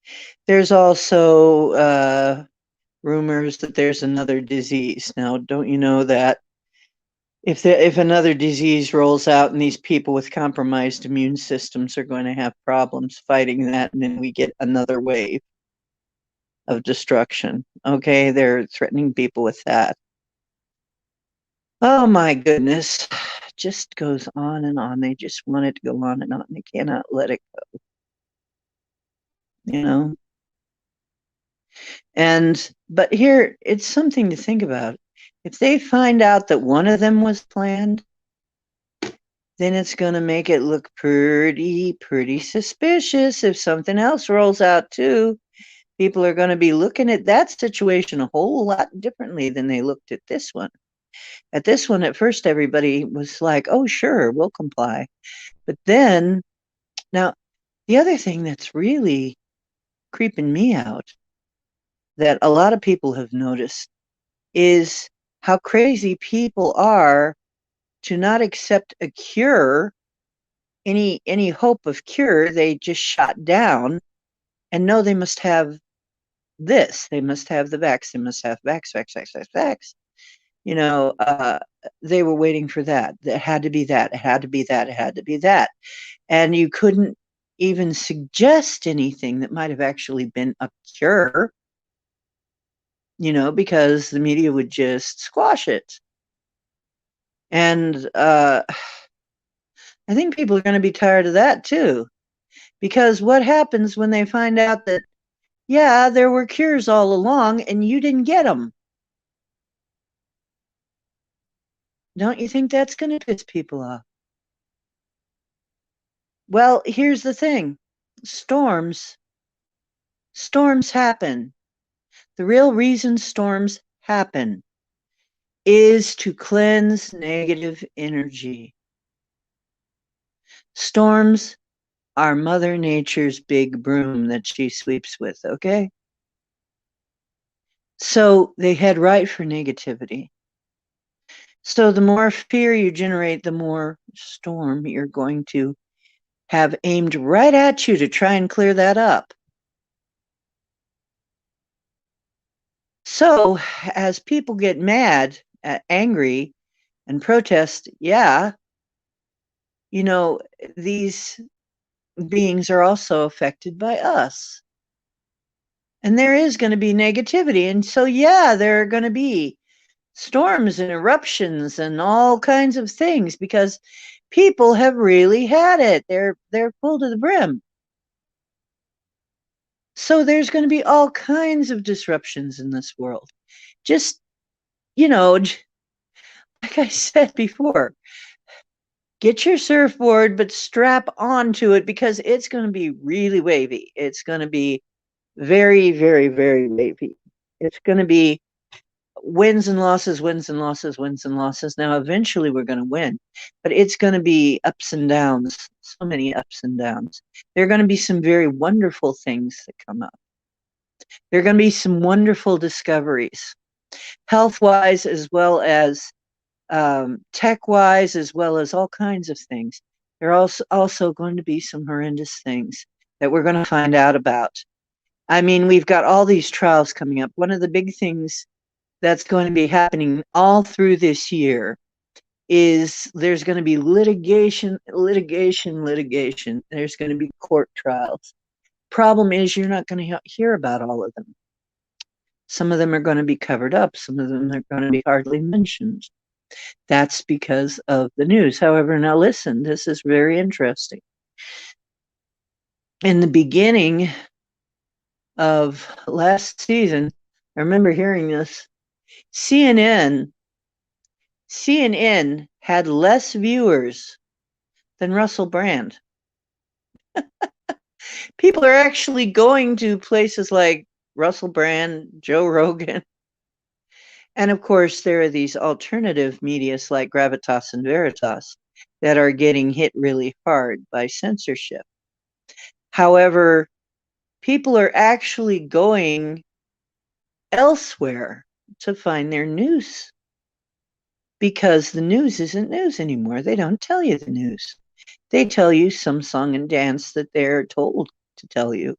there's also rumors that there's another disease. Now, don't you know that if another disease rolls out and these people with compromised immune systems are going to have problems fighting that, and then we get another wave of destruction. Okay, they're threatening people with that. Oh my goodness. Just goes on and on. They just want it to go on and on. They cannot let it go. You know? But here, it's something to think about. If they find out that one of them was planned, then it's going to make it look pretty suspicious. If something else rolls out too, people are going to be looking at that situation a whole lot differently than they looked at this one. At this one, at first, everybody was like, oh, sure, we'll comply. But then, now, the other thing that's really creeping me out that a lot of people have noticed is how crazy people are to not accept a cure, any hope of cure. They just shot down and know they must have this. They must have the vax. They must have vax. They were waiting for that. It had to be that. It had to be that. It had to be that. And you couldn't even suggest anything that might have actually been a cure, because the media would just squash it. And I think people are going to be tired of that too. Because what happens when they find out that, yeah, there were cures all along and you didn't get them? Don't you think that's going to piss people off? Well, here's the thing. storms happen. The real reason storms happen is to cleanse negative energy. Storms are Mother Nature's big broom that she sweeps with, okay? So they head right for negativity. So the more fear you generate, the more storm you're going to have aimed right at you to try and clear that up. So as people get mad, angry, and protest, yeah, these beings are also affected by us. And there is going to be negativity. And so, yeah, there are going to be storms and eruptions and all kinds of things because people have really had it. They're full to the brim. So there's going to be all kinds of disruptions in this world. Just, like I said before, get your surfboard, but strap onto it because it's going to be really wavy. It's going to be very, very, very wavy. It's going to be wins and losses, wins and losses, wins and losses. Now, eventually we're going to win, but it's going to be ups and downs, so many ups and downs. There are going to be some very wonderful things that come up. There are going to be some wonderful discoveries, health-wise as well as tech-wise, as well as all kinds of things. There are also going to be some horrendous things that we're going to find out about. I mean, we've got all these trials coming up. One of the big things that's going to be happening all through this year is there's going to be litigation. There's going to be court trials. Problem is, you're not going to hear about all of them. Some of them are going to be covered up. Some of them are going to be hardly mentioned. That's because of the news. However, now listen, this is very interesting. In the beginning of last season, I remember hearing this, CNN had less viewers than Russell Brand. People are actually going to places like Russell Brand, Joe Rogan. And of course, there are these alternative medias like Gravitas and Veritas that are getting hit really hard by censorship. However, people are actually going elsewhere to find their news because the news isn't news anymore. They don't tell you the news. They tell you some song and dance that they're told to tell you,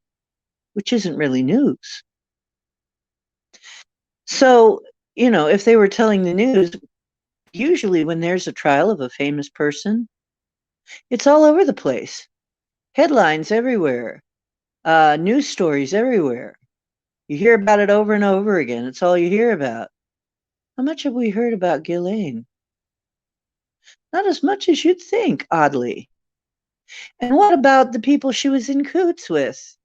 which isn't really news. So, if they were telling the news, usually when there's a trial of a famous person, it's all over the place. Headlines everywhere, news stories everywhere. You hear about it over and over again. It's all you hear about. How much have we heard about Ghislaine? Not as much as you'd think, oddly. And what about the people she was in cahoots with?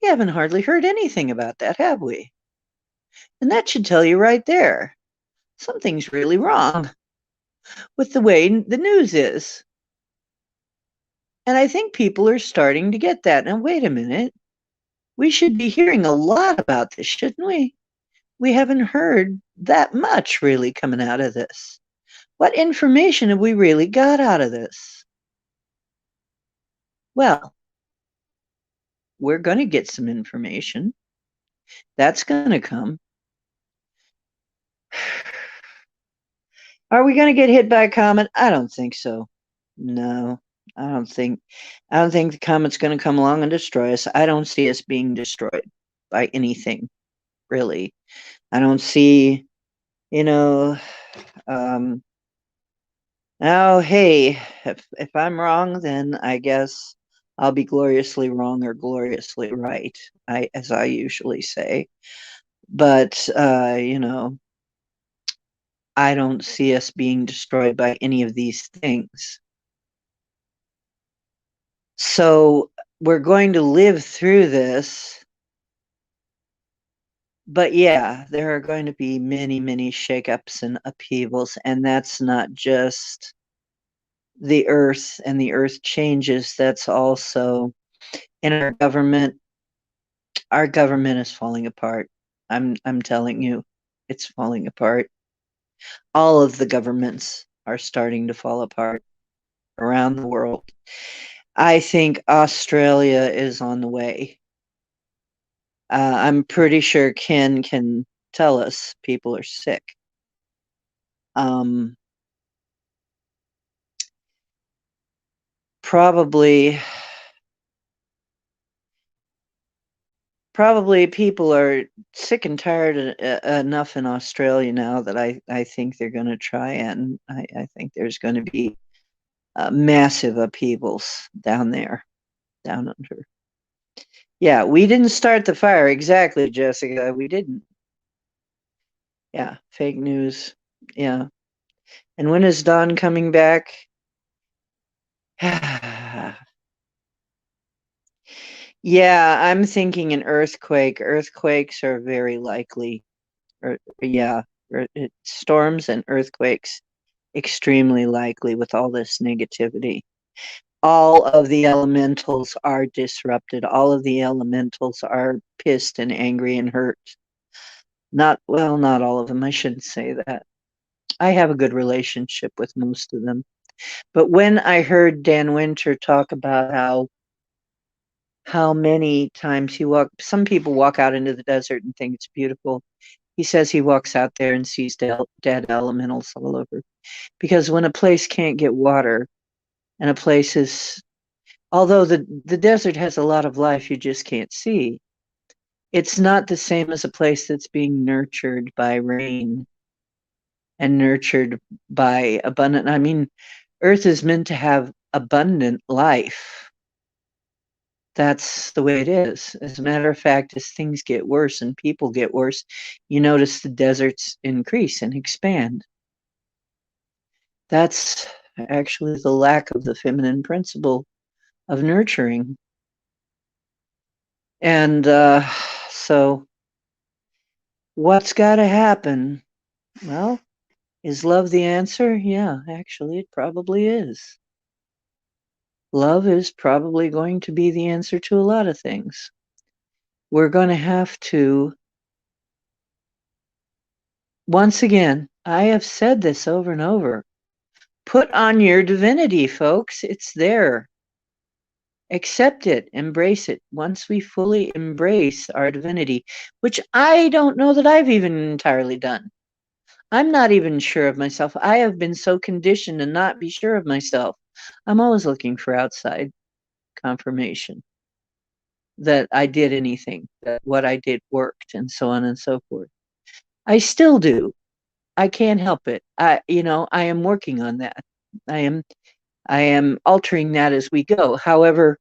We haven't hardly heard anything about that, have we? And that should tell you right there. Something's really wrong with the way the news is. And I think people are starting to get that. Now, wait a minute. We should be hearing a lot about this, shouldn't we? We haven't heard that much really coming out of this. What information have we really got out of this? Well, we're going to get some information. That's going to come. Are we going to get hit by a comet? I don't think so. No, I don't think the comet's going to come along and destroy us. I don't see us being destroyed by anything, really. I don't see, now, hey, if I'm wrong, then I guess I'll be gloriously wrong or gloriously right, as I usually say. But, I don't see us being destroyed by any of these things. So we're going to live through this. But yeah, there are going to be many, many shakeups and upheavals, and that's not just the earth and the earth changes. That's also in our government. Our government is falling apart. I'm telling you, it's falling apart. All of the governments are starting to fall apart around the world. I think Australia is on the way. I'm pretty sure Ken can tell us people are sick. Um, probably people are sick and tired enough in Australia now that I think they're going to try, and I think there's going to be massive upheavals down there, down under. Yeah, we didn't start the fire. Exactly, Jessica. We didn't. Yeah, fake news. Yeah. And when is Don coming back? Yeah, I'm thinking an earthquake. Earthquakes are very likely. Yeah, storms and earthquakes, extremely likely with all this negativity. All of the elementals are disrupted. All of the elementals are pissed and angry and hurt. Not all of them. I shouldn't say that. I have a good relationship with most of them. But when I heard Dan Winter talk about how many times some people walk out into the desert and think it's beautiful. He says he walks out there and sees dead elementals all over. Because when a place can't get water and a place is, although the desert has a lot of life you just can't see, it's not the same as a place that's being nurtured by rain and nurtured by abundant. I mean, Earth is meant to have abundant life. That's the way it is. As a matter of fact, as things get worse and people get worse, you notice the deserts increase and expand. That's actually the lack of the feminine principle of nurturing. And so, what's got to happen? Well, is love the answer? Yeah, actually, it probably is. Love is probably going to be the answer to a lot of things. We're going to have to, once again, I have said this over and over, put on your divinity, folks. It's there. Accept it, embrace it. Once we fully embrace our divinity, which I don't know that I've even entirely done. I'm not even sure of myself. I have been so conditioned to not be sure of myself. I'm always looking for outside confirmation that I did anything, that what I did worked, and so on and so forth. I still do. I can't help it. I am working on that. I am altering that as we go. However,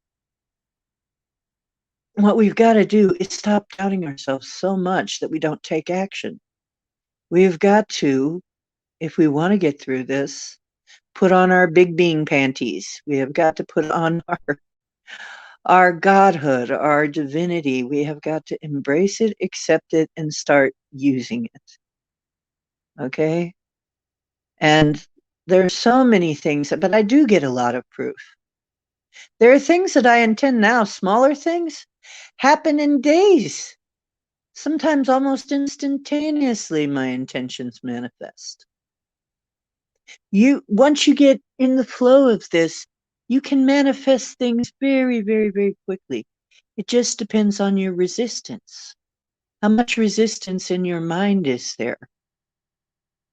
what we've got to do is stop doubting ourselves so much that we don't take action. We've got to, if we want to get through this, put on our big being panties. We have got to put on our godhood, our divinity. We have got to embrace it, accept it, and start using it. Okay? And there are so many things, but I do get a lot of proof. There are things that I intend now, smaller things, happen in days. Sometimes almost instantaneously, my intentions manifest. Once you get in the flow of this, you can manifest things very, very, very quickly. It just depends on your resistance. How much resistance in your mind is there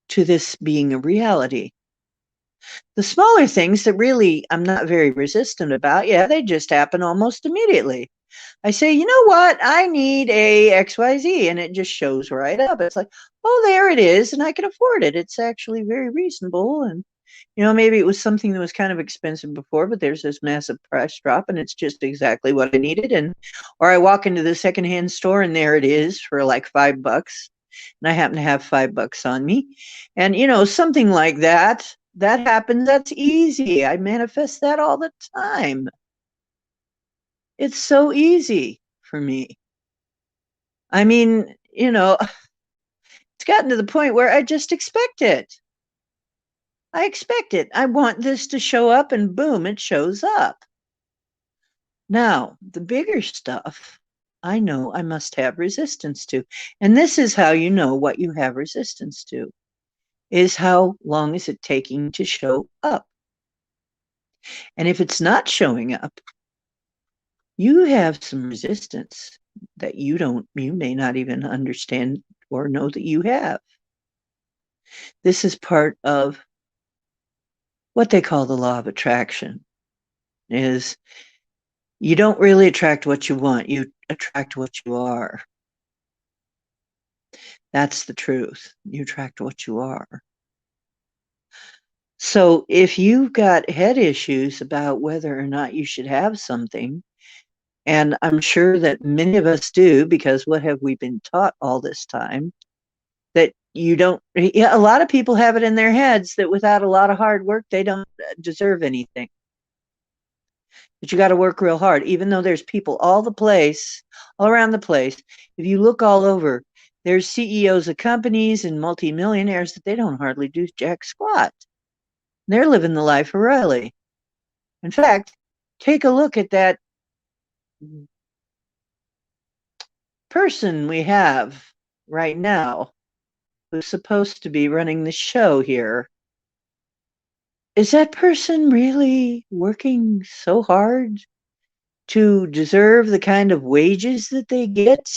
to this being a reality? The smaller things that really I'm not very resistant about, yeah, they just happen almost immediately. I say, you know what? I need a XYZ, and it just shows right up. It's like, oh, there it is, and I can afford it. It's actually very reasonable. And, maybe it was something that was kind of expensive before, but there's this massive price drop, and it's just exactly what I needed. Or I walk into the secondhand store, and there it is for like $5. And I happen to have $5 on me. And, something like that. That happens. That's easy. I manifest that all the time. It's so easy for me. I mean, it's gotten to the point where I just expect it. I expect it. I want this to show up, and boom, it shows up. Now, the bigger stuff, I know I must have resistance to. And this is how you know what you have resistance to, is how long is it taking to show up? And if it's not showing up, you have some resistance that you may not even understand or know that you have. This is part of what they call the law of attraction, is you don't really attract what you want, you attract what you are. That's the truth. You attract what you are. So if you've got head issues about whether or not you should have something, and I'm sure that many of us do, because what have we been taught all this time? That you don't, yeah, a lot of people have it in their heads that without a lot of hard work, they don't deserve anything. But you got to work real hard, even though there's people all around the place. If you look all over, there's CEOs of companies and multimillionaires that they don't hardly do jack squat. They're living the life of Riley. In fact, take a look at that person we have right now who's supposed to be running the show here. Is that person really working so hard to deserve the kind of wages that they get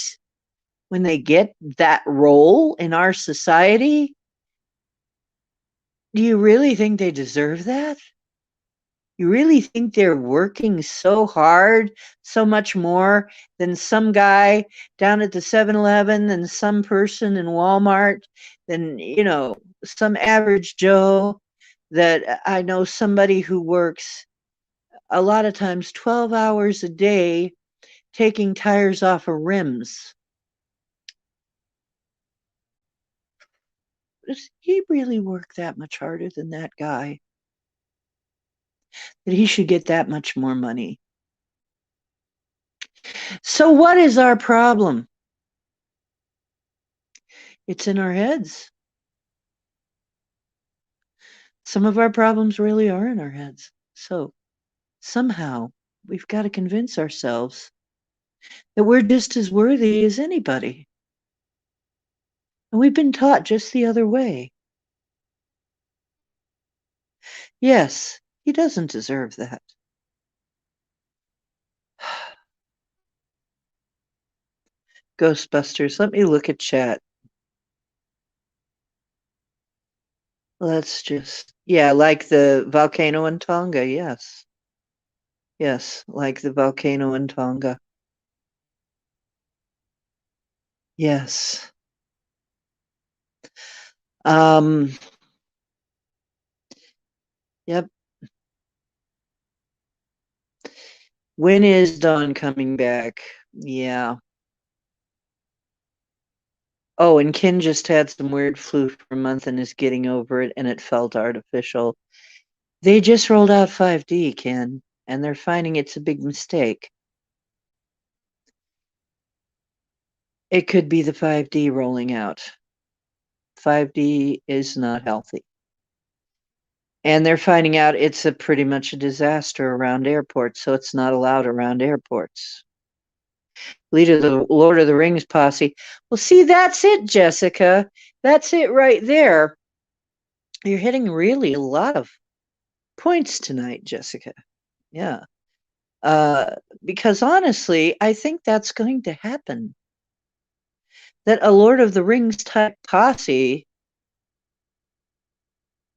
when they get that role in our society? Do you really think they deserve that? You really think they're working so hard, so much more than some guy down at the 7-Eleven, than some person in Walmart, than, some average Joe? That I know somebody who works a lot of times 12 hours a day taking tires off of rims. Does he really work that much harder than that guy? That he should get that much more money? So what is our problem? It's in our heads. Some of our problems really are in our heads. So somehow we've got to convince ourselves that we're just as worthy as anybody. And we've been taught just the other way. Yes, he doesn't deserve that. Ghostbusters, let me look at chat. Let's just, yeah, like the volcano in Tonga, yes. Yes, like the volcano in Tonga. Yes. Um, yep. When is Dawn coming back? Yeah. Oh, and Ken just had some weird flu for a month and is getting over it, and it felt artificial. They just rolled out 5D, Ken, and they're finding it's a big mistake. It could be the 5D rolling out. 5D is not healthy. And they're finding out it's pretty much a disaster around airports, so it's not allowed around airports. Leader of the Lord of the Rings posse. Well, see, that's it, Jessica. That's it right there. You're hitting really a lot of points tonight, Jessica. Yeah. Because honestly, I think that's going to happen. That a Lord of the Rings type posse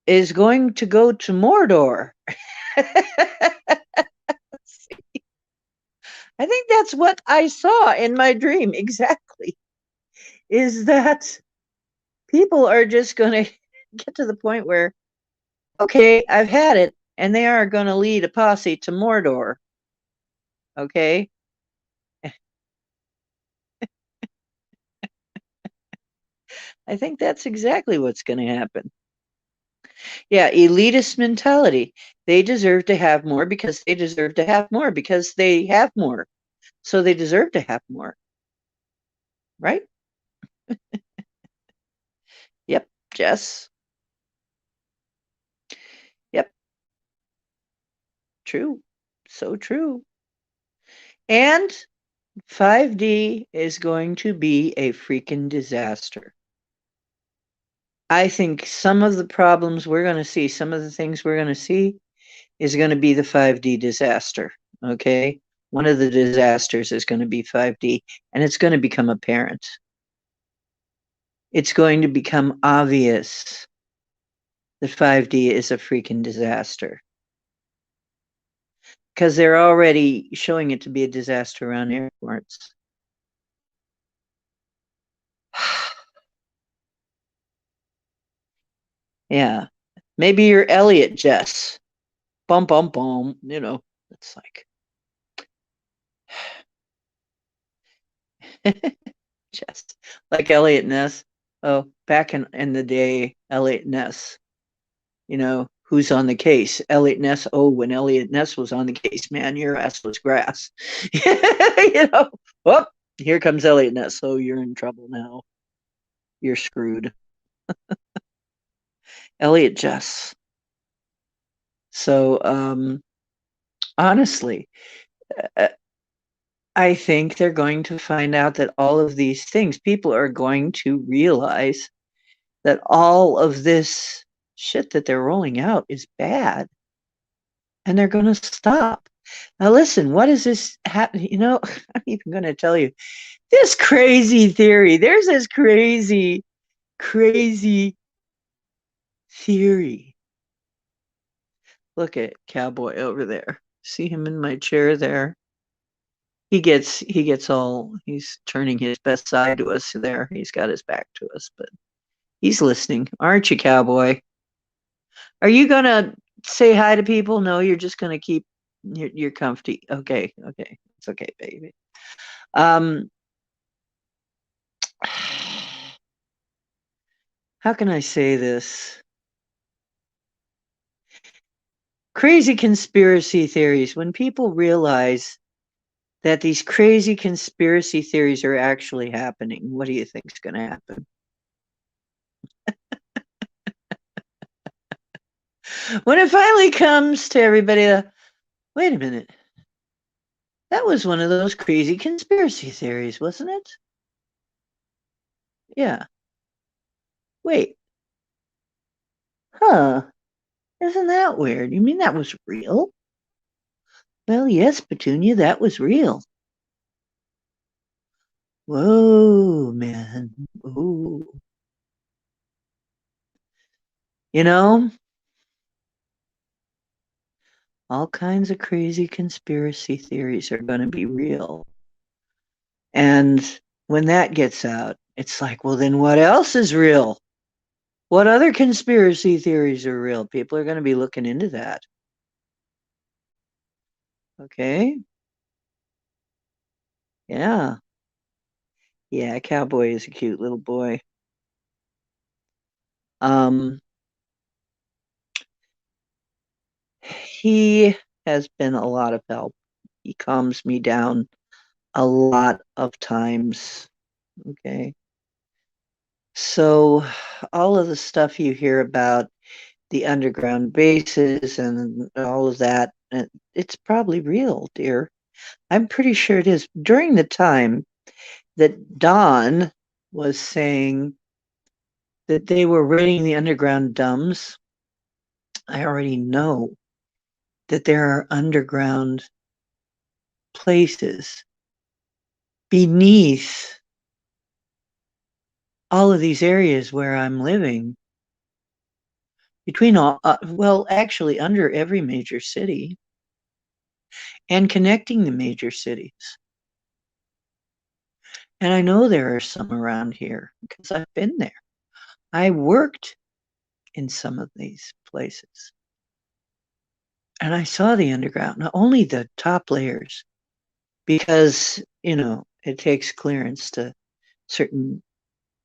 is going to go to Mordor. I think that's what I saw in my dream exactly, is that people are just going to get to the point where, okay, I've had it, and they are going to lead a posse to Mordor. Okay? I think that's exactly what's going to happen. Yeah, elitist mentality. They deserve to have more because they deserve to have more because they have more. So they deserve to have more. Right? Yep, Jess. Yep. True. So true. And 5D is going to be a freaking disaster. I think some of the problems we're going to see, some of the things we're going to see is going to be the 5D disaster. Okay. One of the disasters is going to be 5D, and it's going to become apparent. It's going to become obvious that 5D is a freaking disaster. Because they're already showing it to be a disaster around airports. Yeah. Maybe you're Elliot, Jess. Bum, bum, bum. You know, it's like. Jess. Like Elliot Ness. Oh, back in the day, Elliot Ness. You know, who's on the case? Elliot Ness. Oh, when Elliot Ness was on the case, man, your ass was grass. You know, oh, here comes Elliot Ness. Oh, you're in trouble now. You're screwed. Elliot Jess. So, honestly, uh, I think they're going to find out that all of these things, people are going to realize that all of this shit that they're rolling out is bad, and they're going to stop. Now, listen, what is this? You know, I'm even going to tell you this crazy theory. There's this crazy, crazy theory. Look at Cowboy over there. See him in my chair there? He gets all, he's turning his best side to us there. He's got his back to us, but he's listening. Aren't you, Cowboy? Are you gonna say hi to people? No, you're just gonna keep you're comfy. Okay, okay. It's okay, baby. Um how can I say this? Crazy conspiracy theories. When people realize that these crazy conspiracy theories are actually happening, what do you think is going to happen? When it finally comes to everybody, wait a minute, that was one of those crazy conspiracy theories, wasn't it? Yeah. Wait. Huh. Isn't that weird? You mean that was real? Well, yes, Petunia, that was real. Whoa, man. Ooh. You know, all kinds of crazy conspiracy theories are going to be real. And when that gets out, it's like, well, then what else is real? What other conspiracy theories are real? People are going to be looking into that. Okay. Yeah. Yeah. Cowboy is a cute little boy. Um, he has been a lot of help. He calms me down a lot of times. Okay. So, all of the stuff you hear about the underground bases and all of that, it's probably real, dear. I'm pretty sure it is. During the time that Don was saying that they were raiding the underground dumps, I already know that there are underground places beneath all of these areas where I'm living, between all, well, actually, under every major city and connecting the major cities. And I know there are some around here because I've been there. I worked in some of these places. And I saw the underground, not only the top layers, because, you know, it takes clearance to certain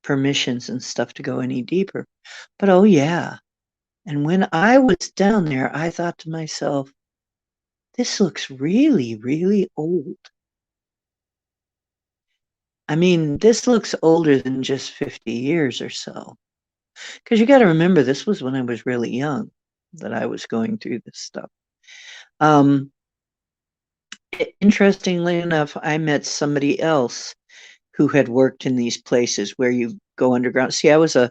permissions and stuff to go any deeper. But oh, yeah. And when I was down there, I thought to myself, this looks really, really old. I mean, this looks older than just 50 years or so. Because you got to remember, this was when I was really young that I was going through this stuff. Um, Interestingly enough, I met somebody else who had worked in these places where you go underground. See, I was a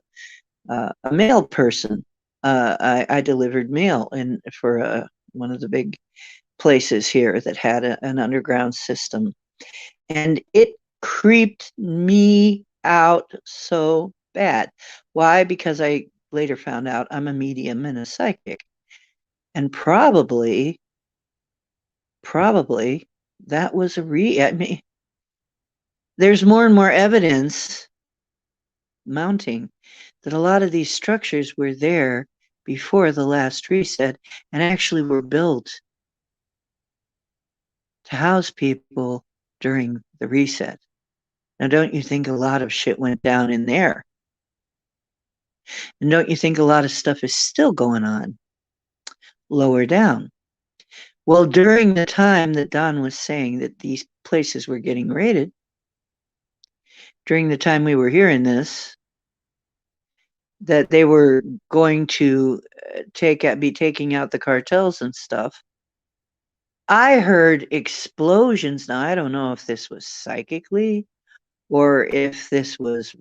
mail person. I delivered mail for one of the big places here that had an underground system, and it creeped me out so bad. Why? Because I later found out I'm a medium and a psychic, and probably that was I mean, there's more and more evidence mounting that a lot of these structures were there before the last reset and actually were built to house people during the reset. Now, don't you think a lot of shit went down in there? And don't you think a lot of stuff is still going on lower down? Well, during the time that Don was saying that these places were getting raided, during the time we were hearing this, that they were going to be taking out the cartels and stuff, I heard explosions. Now, I don't know if this was psychically or if this was,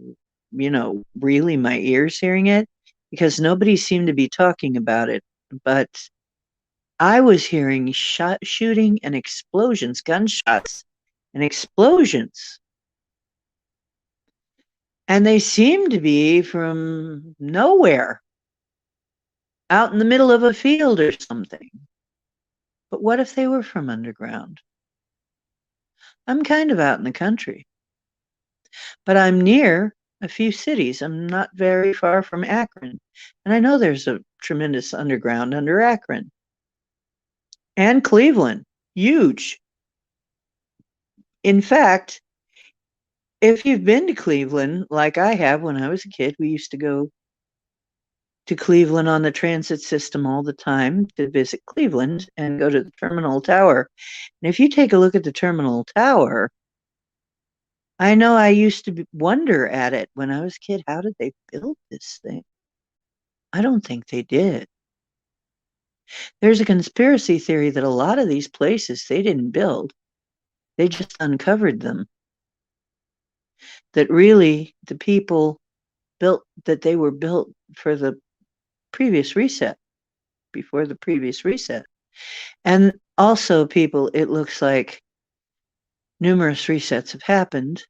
really my ears hearing it, because nobody seemed to be talking about it. But I was hearing shooting and explosions, gunshots and explosions. And they seemed to be from nowhere, out in the middle of a field or something. But what if they were from underground? I'm kind of out in the country, but I'm near a few cities. I'm not very far from Akron. And I know there's a tremendous underground under Akron. And Cleveland, huge. In fact, if you've been to Cleveland, like I have when I was a kid, we used to go to Cleveland on the transit system all the time to visit Cleveland and go to the Terminal Tower. And if you take a look at the Terminal Tower, I know I used to wonder at it when I was a kid, how did they build this thing? I don't think they did. There's a conspiracy theory that a lot of these places they didn't build, they just uncovered them. That really the people built, that they were built for the previous reset, before the previous reset. And also, people, it looks like numerous resets have happened,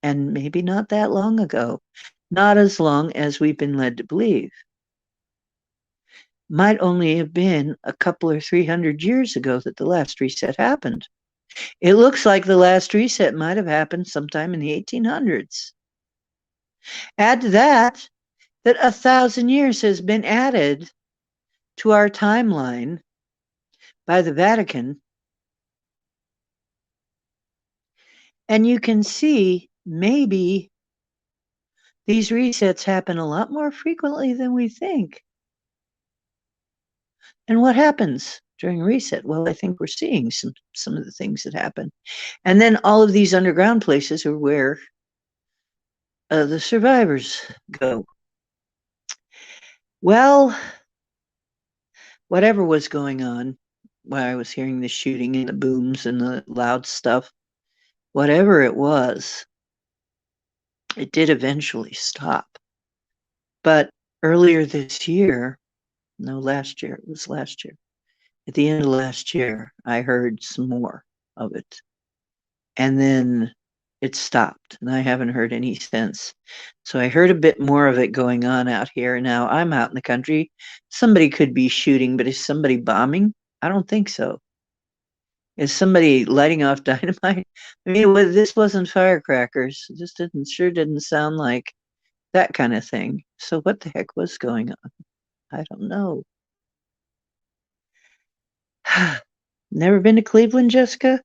and maybe not that long ago, not as long as we've been led to believe. Might only have been a couple or 300 years ago that the last reset happened. It looks like the last reset might have happened sometime in the 1800s. Add to that 1,000 years has been added to our timeline by the Vatican. And you can see maybe these resets happen a lot more frequently than we think. And what happens during reset? Well, I think we're seeing some of the things that happen. And then all of these underground places are where the survivors go. Well, whatever was going on while I was hearing the shooting and the booms and the loud stuff, whatever it was, it did eventually stop. But earlier this year, no, last year, it was last year. At the end of last year, I heard some more of it. And then it stopped, and I haven't heard any since. So I heard a bit more of it going on out here. Now I'm out in the country. Somebody could be shooting, but is somebody bombing? I don't think so. Is somebody lighting off dynamite? I mean, this wasn't firecrackers. It just didn't sound like that kind of thing. So what the heck was going on? I don't know. Never been to Cleveland, Jessica?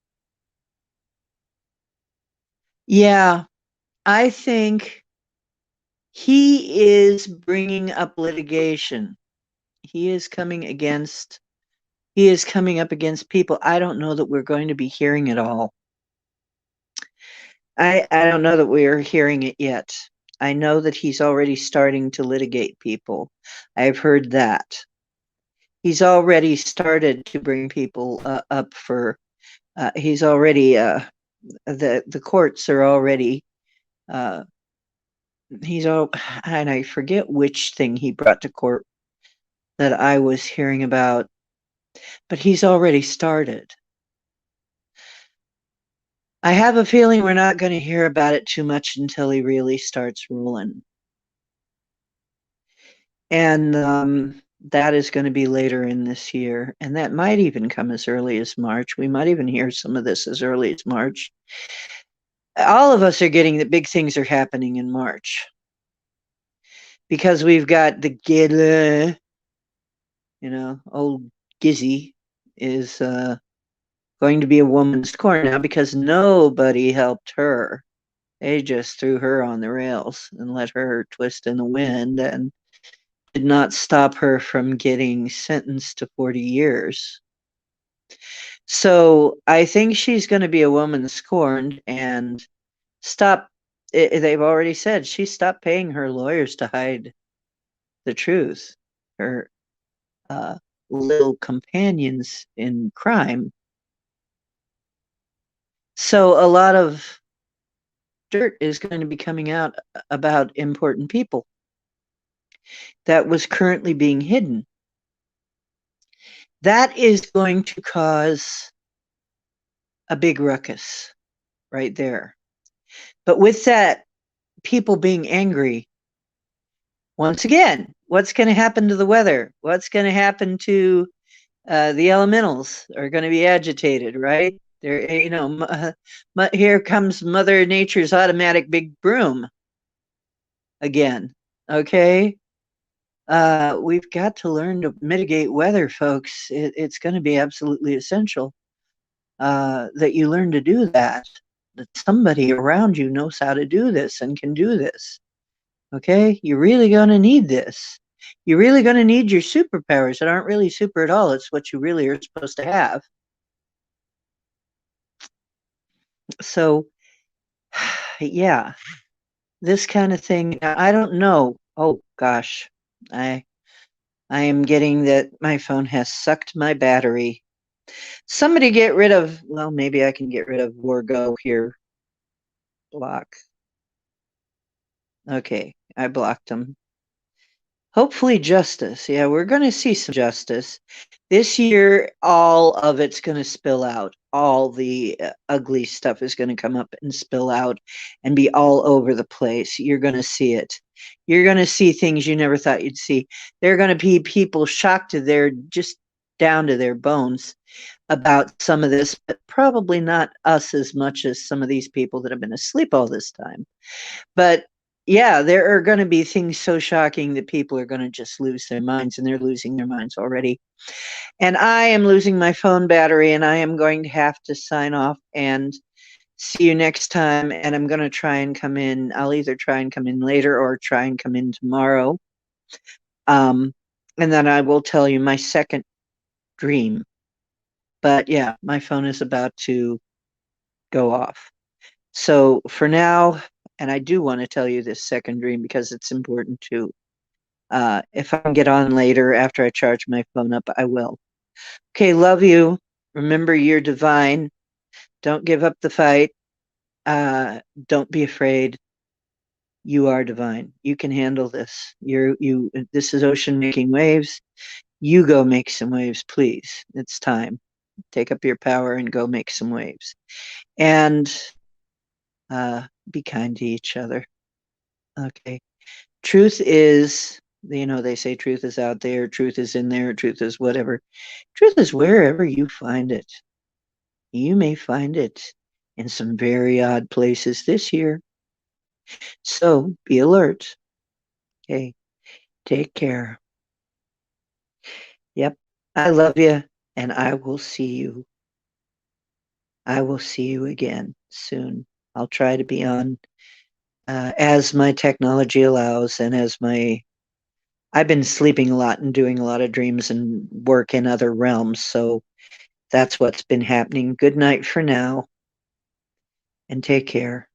Yeah, I think he is bringing up litigation. He is coming up against people. I don't know that we're going to be hearing it all. I don't know that we are hearing it yet. I know that he's already starting to litigate people. I've heard that. He's already started to bring people up for He's already the courts are already he's all, and I forget which thing he brought to court that I was hearing about, but he's already started. I have a feeling we're not going to hear about it too much until he really starts ruling. And that is going to be later in this year. And that might even come as early as March. We might even hear some of this as early as March. All of us are getting that big things are happening in March. Because we've got the Gila, old Gizzy is going to be a woman's corner now because nobody helped her. They just threw her on the rails and let her twist in the wind and did not stop her from getting sentenced to 40 years. So I think she's going to be a woman scorned and stop. They've already said she stopped paying her lawyers to hide the truth. Her little companions in crime. So a lot of dirt is going to be coming out about important people that was currently being hidden. That is going to cause a big ruckus right there. But with that, people being angry, once again, what's going to happen to the weather? What's going to happen to the elementals are going to be agitated, right? They're, here comes Mother Nature's automatic big broom again. Okay, we've got to learn to mitigate weather, folks. It's going to be absolutely essential that you learn to do that. That somebody around you knows how to do this and can do this. Okay, you're really going to need this. You're really going to need your superpowers that aren't really super at all. It's what you really are supposed to have. So, yeah, this kind of thing. I don't know. Oh gosh, I am getting that my phone has sucked my battery. Somebody get rid of. Well, maybe I can get rid of Wargo here. Block. Okay, I blocked him. Hopefully justice. Yeah, we're going to see some justice. This year, all of it's going to spill out. All the ugly stuff is going to come up and spill out and be all over the place. You're going to see it. You're going to see things you never thought you'd see. There are going to be people shocked to their, just down to their bones about some of this, but probably not us as much as some of these people that have been asleep all this time. But yeah, there are going to be things so shocking that people are going to just lose their minds, and they're losing their minds already. And I am losing my phone battery, and I am going to have to sign off and see you next time. And I'm going to try and come in. I'll either try and come in later or try and come in tomorrow. And then I will tell you my second dream. But yeah, my phone is about to go off. So for now, and I do want to tell you this second dream because it's important too. If I can get on later after I charge my phone up, I will. Okay, love you. Remember, you're divine. Don't give up the fight. Don't be afraid. You are divine. You can handle this. This is ocean making waves. You go make some waves, please. It's time. Take up your power and go make some waves. And be kind to each other. Okay. Truth is, they say truth is out there, truth is in there, truth is whatever. Truth is wherever you find it. You may find it in some very odd places this year. So be alert. Okay. Take care. Yep. I love you, and I will see you. I will see you again soon. I'll try to be on as my technology allows and as I've been sleeping a lot and doing a lot of dreams and work in other realms, so that's what's been happening. Good night for now, and take care.